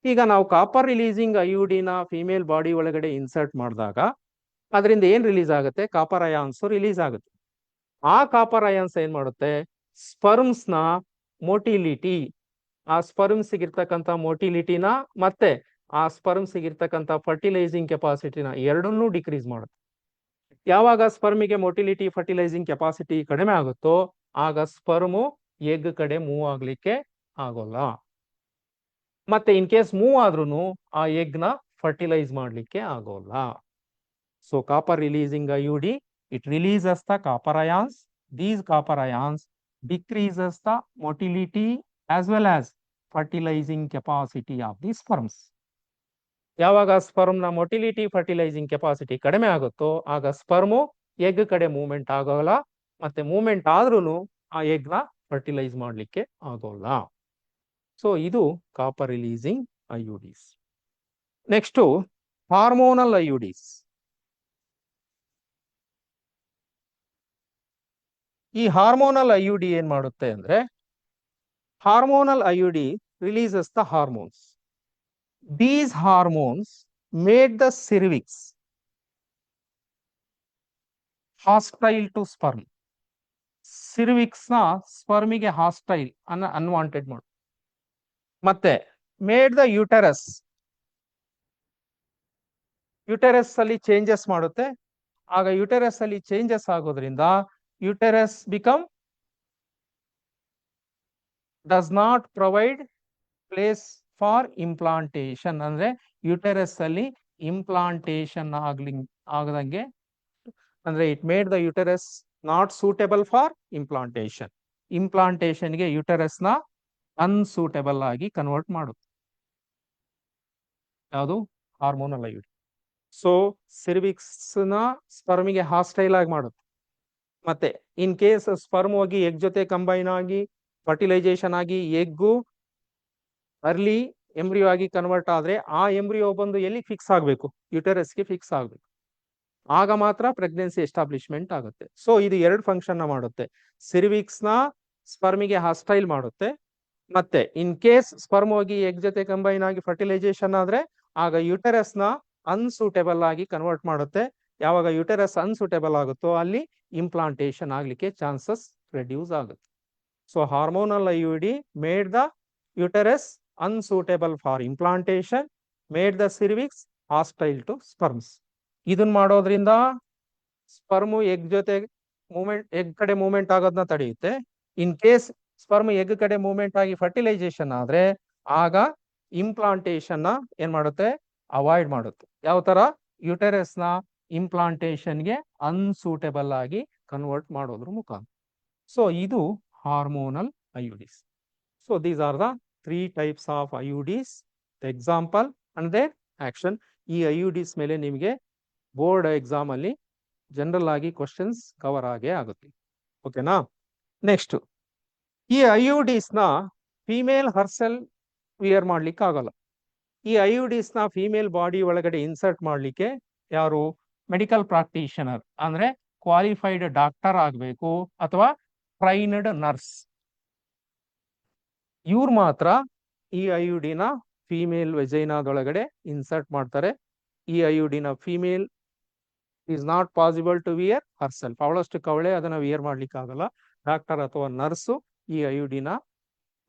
ಈಗ ನಾವು ಕಾಪರ್ ರಿಲೀಸಿಂಗ್ ಐಯುಡಿನ ಫಿಮೇಲ್ ಬಾಡಿ ಒಳಗಡೆ ಇನ್ಸರ್ಟ್ ಮಾಡಿದಾಗ ಅದರಿಂದ ಏನ್ ರಿಲೀಸ್ ಆಗುತ್ತೆ, ಕಾಪರ್ ಅಯಾನ್ಸ್ ರಿಲೀಸ್ ಆಗುತ್ತೆ. ಆ ಕಾಪರ್ ಅಯಾನ್ಸ್ ಏನ್ ಮಾಡುತ್ತೆ, ಸ್ಪರ್ಮ್ಸ್ ನ ಮೊಟಿಲಿಟಿ, ಆ ಸ್ಪರ್ಮ್ಸ್ ಇರ್ತಕ್ಕಂಥ ಮೊಟಿಲಿಟಿನ ಮತ್ತೆ ಆ ಸ್ಪರ್ಮ್ಸ್ ಇರ್ತಕ್ಕಂಥ ಫರ್ಟಿಲೈಸಿಂಗ್ ಕೆಪಾಸಿಟಿನ ಎರಡನ್ನೂ ಡಿಕ್ರೀಸ್ ಮಾಡುತ್ತೆ. ಯಾವಾಗ ಸ್ಪರ್ಮಿಗೆ ಮೊಟಿಲಿಟಿ ಫರ್ಟಿಲೈಸಿಂಗ್ ಕೆಪಾಸಿಟಿ ಕಡಿಮೆ ಆಗುತ್ತೋ ಆಗ ಸ್ಪರ್ಮು ಎಗ್ ಕಡೆ ಮೂವ್ ಆಗ್ಲಿಕ್ಕೆ ಆಗೋಲ್ಲ. ಮತ್ತೆ ಇನ್ ಕೇಸ್ ಮೂವ್ ಆದ್ರೂ ಆ ಎಗ್ ನ ಫರ್ಟಿಲೈಸ್ ಮಾಡ್ಲಿಕ್ಕೆ ಆಗೋಲ್ಲ. So copper releasing IUD, it releases the copper ions. These copper ions decreases the motility as well as fertilizing capacity of the sperms. ಯಾವಾಗ ಸ್ಪರ್ಮ್ ನ ಮೊಟಿಲಿಟಿ ಫರ್ಟಿಲೈಸಿಂಗ್ ಕೆಪಾಸಿಟಿ ಕಡಿಮೆ ಆಗುತ್ತೋ ಆಗ ಸ್ಪರ್ಮು ಎಗ್ ಕಡೆ ಮೂವ್ಮೆಂಟ್ ಆಗೋಲ್ಲ. ಮತ್ತೆ ಮೂವ್ಮೆಂಟ್ ಆದ್ರೂ ಆ ಎಗ್ ನ ಫರ್ಟಿಲೈಸ್ ಮಾಡ್ಲಿಕ್ಕೆ ಆಗೋಲ್ಲ. ಸೊ ಇದು copper releasing IUDs. Next hormonal IUDs. ಈ ಹಾರ್ಮೋನಲ್ ಐಯುಡಿ ಏನ್ ಮಾಡುತ್ತೆ ಅಂದ್ರೆ, hormonal IUD releases the hormones. These hormones made the cervix hostile to sperm. Cervix ನ ಸ್ಪರ್ಮಿಗೆ ಹಾಸ್ಟೈಲ್ ಅನ್ವಾಂಟೆಡ್ ಮಾಡು. ಮತ್ತೆ ಮೇಡ್ ದ ಯುಟೆರಸ್, ಯುಟೆರಸ್ ಅಲ್ಲಿ ಚೇಂಜಸ್ ಮಾಡುತ್ತೆ. ಆಗ ಯುಟೆರಸ್ ಅಲ್ಲಿ ಚೇಂಜಸ್ ಆಗೋದ್ರಿಂದ uterus become does not provide place for implantation. ಅಂದ್ರೆ ಯುಟೆರಸ್ ಅಲ್ಲಿ ಇಂಪ್ಲಾಂಟೇಶನ್ ಆಗದಂಗೆ, ಅಂದ್ರೆ it made the uterus not suitable for implantation. Implantation ಗೆ ಯುಟೆರಸ್ ನ ಅನ್ಸೂಟೇಬಲ್ ಆಗಿ ಕನ್ವರ್ಟ್ ಮಾಡುತ್ತೆ. ಯಾವುದು, ಹಾರ್ಮೋನಲ್ ಐಯುಡಿ. ಸೊ ಸಿರ್ವಿಕ್ಸ್ ನ ಸ್ಪರ್ಮಿಗೆ ಹಾಸ್ಟೈಲ್ ಆಗಿ ಮಾಡುತ್ತೆ. ಮತ್ತೆ ಇನ್ ಕೇಸ್ ಸ್ಪರ್ಮ್ ಹೋಗಿ ಎಗ್ ಜೊತೆ ಕಂಬೈನ್ ಆಗಿ ಫರ್ಟಿಲೈಸೇಷನ್ ಆಗಿ ಎಗ್ಗು ಅರ್ಲಿ ಎಂಬ್ರಿಯೋ ಆಗಿ ಕನ್ವರ್ಟ್ ಆದ್ರೆ ಆ ಎಂಬ್ರಿಯೋ ಬಂದು ಎಲ್ಲಿ ಫಿಕ್ಸ್ ಆಗ್ಬೇಕು, ಯುಟೆರಸ್ಗೆ ಫಿಕ್ಸ್ ಆಗ್ಬೇಕು. ಆಗ ಮಾತ್ರ ಪ್ರೆಗ್ನೆನ್ಸಿ ಎಸ್ಟಾಬ್ಲಿಷ್ಮೆಂಟ್ ಆಗುತ್ತೆ. ಸೊ ಇದು ಎರಡು ಫಂಕ್ಷನ್ ನ ಮಾಡುತ್ತೆ. ಸಿರ್ವಿಕ್ಸ್ ನ ಸ್ಪರ್ಮಿಗೆ ಹಾಸ್ಟೈಲ್ ಮಾಡುತ್ತೆ. ಮತ್ತೆ ಇನ್ ಕೇಸ್ ಸ್ಪರ್ಮ್ ಹೋಗಿ ಎಗ್ ಜೊತೆ ಕಂಬೈನ್ ಆಗಿ ಫರ್ಟಿಲೈಸೇಷನ್ ಆದ್ರೆ ಆಗ ಯುಟೆರಸ್ ನ ಅನ್ಸೂಟೇಬಲ್ ಆಗಿ ಕನ್ವರ್ಟ್ ಮಾಡುತ್ತೆ. ಯಾವಾಗ ಯುಟೆರಸ್ ಅನ್ಸೂಟೇಬಲ್ ಆಗುತ್ತೋ ಅಲ್ಲಿ ಇಂಪ್ಲಾಂಟೇಶನ್ ಆಗ್ಲಿಕ್ಕೆ ಚಾನ್ಸಸ್ ರೆಡ್ಯೂಸ್ ಆಗುತ್ತೆ. So hormonal IUD made the uterus unsuitable for implantation, made the cervix hostile to sperms. ಇದನ್ನ ಮಾಡೋದ್ರಿಂದ ಸ್ಪರ್ಮು ಎಗ್ ಜೊತೆ ಮೂವ್ಮೆಂಟ್, ಎಗ್ ಕಡೆ ಮೂವ್ಮೆಂಟ್ ಆಗೋದನ್ನ ತಡೆಯುತ್ತೆ. ಇನ್ ಕೇಸ್ ಸ್ಪರ್ಮ್ ಎಗ್ ಕಡೆ ಮೂವ್ಮೆಂಟ್ ಆಗಿ ಫರ್ಟಿಲೈಸೇಷನ್ ಆದ್ರೆ ಆಗ ಇಂಪ್ಲಾಂಟೇಶನ್ ನ ಏನ್ ಮಾಡುತ್ತೆ, ಅವಾಯ್ಡ್ ಮಾಡುತ್ತೆ. ಯಾವ ತರ, ಯುಟೆರಸ್ ನ ಇಂಪ್ಲಾಂಟೇಶನ್ ಗೆ ಅನ್ಸೂಟೇಬಲ್ ಆಗಿ ಕನ್ವರ್ಟ್ ಮಾಡೋದ್ರ ಮುಖಾಂತರ. ಸೊ ಇದು hormonal IUDs. So these are the 3 types of IUDs, the example and their action. ಈ IUDs ಮೇಲೆ ನಿಮಗೆ ಬೋರ್ಡ್ ಎಕ್ಸಾಮ್ ಅಲ್ಲಿ ಜನರಲ್ ಆಗಿ ಕ್ವಶನ್ಸ್ ಕವರ್ ಆಗೇ ಆಗುತ್ತೆ. ಓಕೆನಾ. ನೆಕ್ಸ್ಟ್, ಈ IUDs ನ ಫಿಮೇಲ್ ಹರ್ಸೆಲ್ ವಿಯರ್ ಮಾಡ್ಲಿಕ್ಕೆ ಆಗಲ್ಲ. ಈ IUDs ನ ಫಿಮೇಲ್ ಬಾಡಿ ಒಳಗಡೆ ಇನ್ಸರ್ಟ್ ಮಾಡ್ಲಿಕ್ಕೆ ಯಾರು, ಮೆಡಿಕಲ್ ಪ್ರಾಕ್ಟೀಷನರ್ ಅಂದ್ರೆ ಕ್ವಾಲಿಫೈಡ್ ಡಾಕ್ಟರ್ ಆಗಬೇಕು ಅಥವಾ ಟ್ರೈನ್ಡ್ ನರ್ಸ್, ಇವ್ರು ಮಾತ್ರ ಈ ಐಯುಡಿನ ಫಿಮೇಲ್ ವೆಜೈನಾದೊಳಗಡೆ ಇನ್ಸರ್ಟ್ ಮಾಡ್ತಾರೆ. ಈ ಐಯುಡಿನ female is not possible to wear herself. ಅವಳಷ್ಟಕ್ಕೆ ಅವಳೇ ಅದನ್ನ ವಿಯರ್ ಮಾಡ್ಲಿಕ್ಕೆ ಆಗಲ್ಲ. ಡಾಕ್ಟರ್ ಅಥವಾ ನರ್ಸು ಈ ಐಯುಡಿನ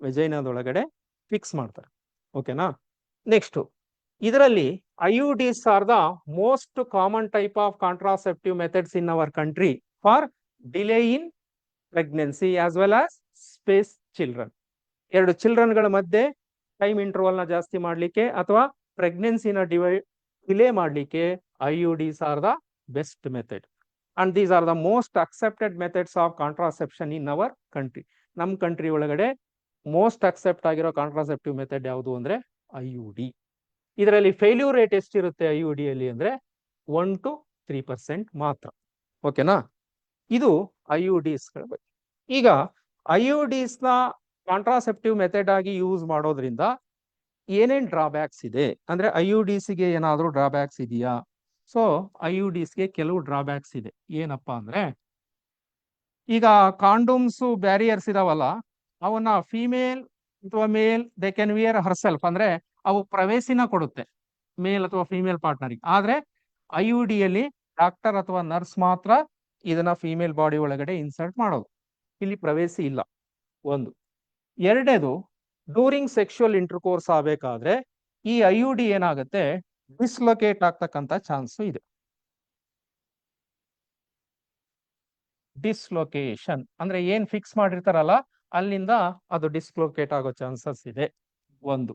ವೆಜೈನಾದೊಳಗಡೆ ಫಿಕ್ಸ್ ಮಾಡ್ತಾರೆ. ಓಕೆನಾ. ನೆಕ್ಸ್ಟ್, ಇದರಲ್ಲಿ IUDs are the most common type of contraceptive methods in our country for delay in pregnancy as well as space children. ಎರಡು ಚಿಲ್ಡ್ರನ್ಗಳ ಮಧ್ಯೆ ಟೈಮ್ ಇಂಟರ್ವಲ್ ನ ಜಾಸ್ತಿ ಮಾಡ್ಲಿಕ್ಕೆ ಅಥವಾ ಪ್ರೆಗ್ನೆನ್ಸಿನ ಡಿಲೇ ಮಾಡ್ಲಿಕ್ಕೆ IUDs are the best method and these are the most accepted methods of contraception in our country. ನಮ್ಮ ಕಂಟ್ರಿ ಒಳಗಡೆ ಮೋಸ್ಟ್ ಅಕ್ಸೆಪ್ಟ್ ಆಗಿರೋ ಕಾಂಟ್ರಾಸೆಪ್ಟಿವ್ ಮೆಥಡ್ ಯಾವುದು ಅಂದ್ರೆ IUD. ಇದರಲ್ಲಿ ಫೇಲ್ಯೂರ್ ರೇಟ್ ಎಷ್ಟಿರುತ್ತೆ IUD ಅಲ್ಲಿ ಅಂದ್ರೆ 1 to 3% ಮಾತ್ರ. ಓಕೆನಾ? ಇದು IUDs ಗಳ ಬಗ್ಗೆ. ಈಗ IUDs ನ ಕಾಂಟ್ರಾಸೆಪ್ಟಿವ್ ಮೆಥಡ್ ಆಗಿ ಯೂಸ್ ಮಾಡೋದ್ರಿಂದ ಏನೇನ್ ಡ್ರಾಬ್ಯಾಕ್ಸ್ ಇದೆ ಅಂದ್ರೆ IUDs ಗೆ ಏನಾದ್ರೂ ಡ್ರಾಬ್ಯಾಕ್ಸ್ ಇದೆಯಾ? ಸೊ IUDs ಗೆ ಕೆಲವು ಡ್ರಾಬ್ಯಾಕ್ಸ್ ಇದೆ. ಏನಪ್ಪಾ ಅಂದ್ರೆ, ಈಗ ಕಾಂಡೋಮ್ಸ್ ಬ್ಯಾರಿಯರ್ಸ್ ಇದಾವಲ್ಲ, ಅವನ್ನ ಫಿಮೇಲ್ ಅಥವಾ ಮೇಲ್ ದೇ ಕ್ಯಾನ್ ವಿಯರ್ ಹರ್ಸೆಲ್ಫ್, ಅಂದ್ರೆ ಅವು ಪ್ರವೇಶಿನ ಕೊಡುತ್ತೆ ಮೇಲ್ ಅಥವಾ ಫಿಮೇಲ್ ಪಾರ್ಟ್ನರ್ಗೆ. ಆದ್ರೆ IUD ಯಲ್ಲಿ ಡಾಕ್ಟರ್ ಅಥವಾ ನರ್ಸ್ ಮಾತ್ರ ಇದನ್ನ ಫಿಮೇಲ್ ಬಾಡಿ ಒಳಗಡೆ ಇನ್ಸರ್ಟ್ ಮಾಡೋದು, ಇಲ್ಲಿ ಪ್ರವೇಶಿ ಇಲ್ಲ. ಒಂದು. ಎರಡನೇದು, ಡ್ಯೂರಿಂಗ್ ಸೆಕ್ಷುವಲ್ ಇಂಟರ್ಕೋರ್ಸ್ ಆಗಬೇಕಾದ್ರೆ ಈ IUD ಏನಾಗುತ್ತೆ, ಡಿಸ್ಲೊಕೇಟ್ ಆಗ್ತಕ್ಕಂತ ಚಾನ್ಸ್ ಇದೆ. ಡಿಸ್ಲೊಕೇಶನ್ ಅಂದ್ರೆ ಏನ್ ಫಿಕ್ಸ್ ಮಾಡಿರ್ತಾರಲ್ಲ ಅಲ್ಲಿಂದ ಅದು ಡಿಸ್ಲೊಕೇಟ್ ಆಗೋ ಚಾನ್ಸಸ್ ಇದೆ. ಒಂದು.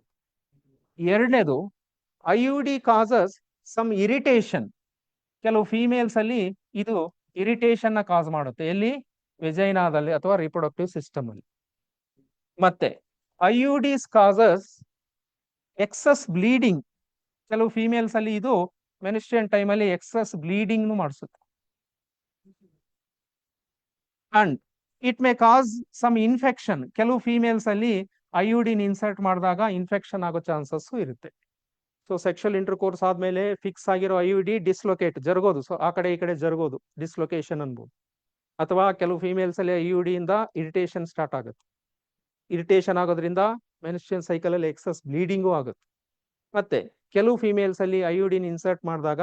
ಎರಡನೇದು, IUD ಕಾಸಸ್ ಸಮ್ ಇರಿಟೇಷನ್. ಕೆಲವು ಫಿಮೇಲ್ಸ್ ಅಲ್ಲಿ ಇದು ಇರಿಟೇಷನ್ ನ ಕಾಸ್ ಮಾಡುತ್ತೆ, ಎಲ್ಲಿ? ವೆಜೈನಾದಲ್ಲಿ ಅಥವಾ ರಿಪ್ರೊಡಕ್ಟಿವ್ ಸಿಸ್ಟಮ್ ಅಲ್ಲಿ. ಮತ್ತೆ IUDs ಕಾಸಸ್ ಎಕ್ಸಸ್ ಬ್ಲೀಡಿಂಗ್. ಕೆಲವು ಫಿಮೇಲ್ಸ್ ಅಲ್ಲಿ ಇದು ಮೆನ್ಸ್ಟ್ರುಯಲ್ ಟೈಮ್ ಅಲ್ಲಿ ಎಕ್ಸಸ್ ಬ್ಲೀಡಿಂಗ್ ಮಾಡಿಸುತ್ತೆ. And it may cause some infection. ಕೆಲವು ಫಿಮೇಲ್ಸ್ ಅಲ್ಲಿ IUD ಇನ್ಸರ್ಟ್ ಮಾಡಿದಾಗ ಇನ್ಫೆಕ್ಷನ್ ಆಗೋ ಚಾನ್ಸಸ್ ಇರುತ್ತೆ. ಸೊ ಸೆಕ್ಷುವಲ್ ಇಂಟರ್ಕೋರ್ಸ್ ಆದ್ಮೇಲೆ ಫಿಕ್ಸ್ ಆಗಿರೋ IUD ಡಿಸ್ಲೊಕೇಟ್, ಜರುಗೋದು, ಸೊ ಆ ಕಡೆ ಈ ಕಡೆ ಜರುಗೋದು, ಡಿಸ್ಲೊಕೇಶನ್ ಅನ್ಬೋದು. ಅಥವಾ ಕೆಲವು ಫಿಮೇಲ್ಸ್ ಅಲ್ಲಿ IUD ಇಂದ ಇರಿಟೇಷನ್ ಸ್ಟಾರ್ಟ್ ಆಗುತ್ತೆ. ಇರಿಟೇಷನ್ ಆಗೋದ್ರಿಂದ ಮೆನ್ಸ್ಟ್ರುಯಲ್ ಸೈಕಲ್ ಅಲ್ಲಿ ಎಕ್ಸಸ್ ಬ್ಲೀಡಿಂಗು ಆಗುತ್ತೆ. ಮತ್ತೆ ಕೆಲವು ಫಿಮೇಲ್ಸ್ ಅಲ್ಲಿ IUD ಇನ್ಸರ್ಟ್ ಮಾಡಿದಾಗ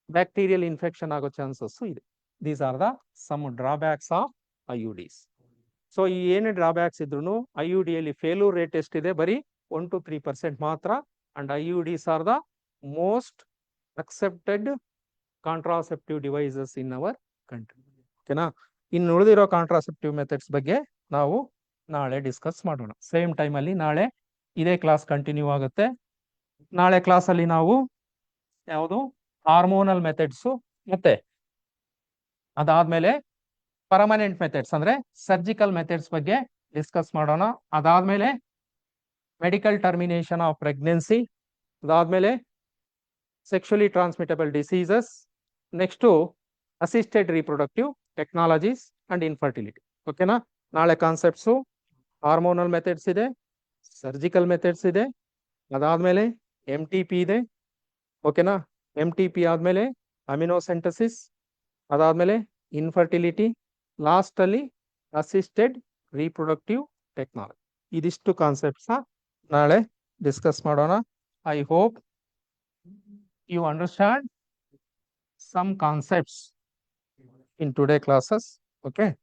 ಬ್ಯಾಕ್ಟೀರಿಯಲ್ ಇನ್ಫೆಕ್ಷನ್ ಆಗೋ ಚಾನ್ಸಸ್ ಇದೆ. These are the some drawbacks of IUDs. So ಈ ಏನೇ ಡ್ರಾಬ್ಯಾಕ್ಸ್ ಇದ್ರು IUD ಯಲ್ಲಿ ಫೇಲ್ಯೂರ್ ರೇಟ್ ಎಷ್ಟಿದೆ? ಬರೀ 1 to 3% ಮಾತ್ರ. And IUDs are the most accepted contraceptive devices in our country. ಓಕೆನಾ? ಇನ್ನು ಉಳಿದಿರೋ ಕಾಂಟ್ರಾಸೆಪ್ಟಿವ್ ಮೆಥಡ್ಸ್ ಬಗ್ಗೆ ನಾವು ನಾಳೆ ಡಿಸ್ಕಸ್ ಮಾಡೋಣ. ಸೇಮ್ ಟೈಮ್ ಅಲ್ಲಿ ನಾಳೆ ಇದೇ ಕ್ಲಾಸ್ ಕಂಟಿನ್ಯೂ ಆಗುತ್ತೆ. ನಾಳೆ ಕ್ಲಾಸ್ ಅಲ್ಲಿ ನಾವು ಯಾವುದು ಹಾರ್ಮೋನಲ್ ಮೆಥಡ್ಸ್, ಮತ್ತೆ ಅದಾದ್ಮೇಲೆ ಪರ್ಮನೆಂಟ್ ಮೆಥಡ್ಸ್ ಅಂದ್ರೆ ಸರ್ಜಿಕಲ್ ಮೆಥಡ್ಸ್ ಬಗ್ಗೆ ಡಿಸ್ಕಸ್ ಮಾಡೋಣ. ಅದಾದ್ಮೇಲೆ ಮೆಡಿಕಲ್ ಟರ್ಮಿನೇಷನ್ ಆಫ್ ಪ್ರೆಗ್ನೆನ್ಸಿ, ಅದಾದ್ಮೇಲೆ sexually transmittable diseases, next assisted reproductive technologies and infertility. ಓಕೆನಾ? ನಾಳೆ ಕಾನ್ಸೆಪ್ಟ್ಸು ಹಾರ್ಮೋನಲ್ ಮೆಥಡ್ಸ್ ಇದೆ, ಸರ್ಜಿಕಲ್ ಮೆಥಡ್ಸ್ ಇದೆ, ಅದಾದ್ಮೇಲೆ MTP ಇದೆ. ಓಕೆನಾ? MTP ಆದ್ಮೇಲೆ ಅಮಿನೋಸೆಂಟಸಿಸ್, ಅದಾದ್ಮೇಲೆ ಇನ್ಫರ್ಟಿಲಿಟಿ, ಲಾಸ್ಟ್ ಅಲ್ಲಿ ಅಸಿಸ್ಟೆಡ್ ರಿಪ್ರೊಡಕ್ಟಿವ್ ಟೆಕ್ನಾಲಜಿ. ಇದಿಷ್ಟು ಕಾನ್ಸೆಪ್ಟ್ಸ್ ನಾಳೆ ಡಿಸ್ಕಸ್ ಮಾಡೋಣ. I hope you understand some concepts in today classes. Okay.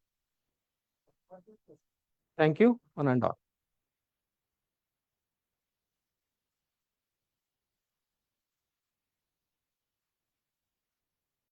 Thank you, one and all.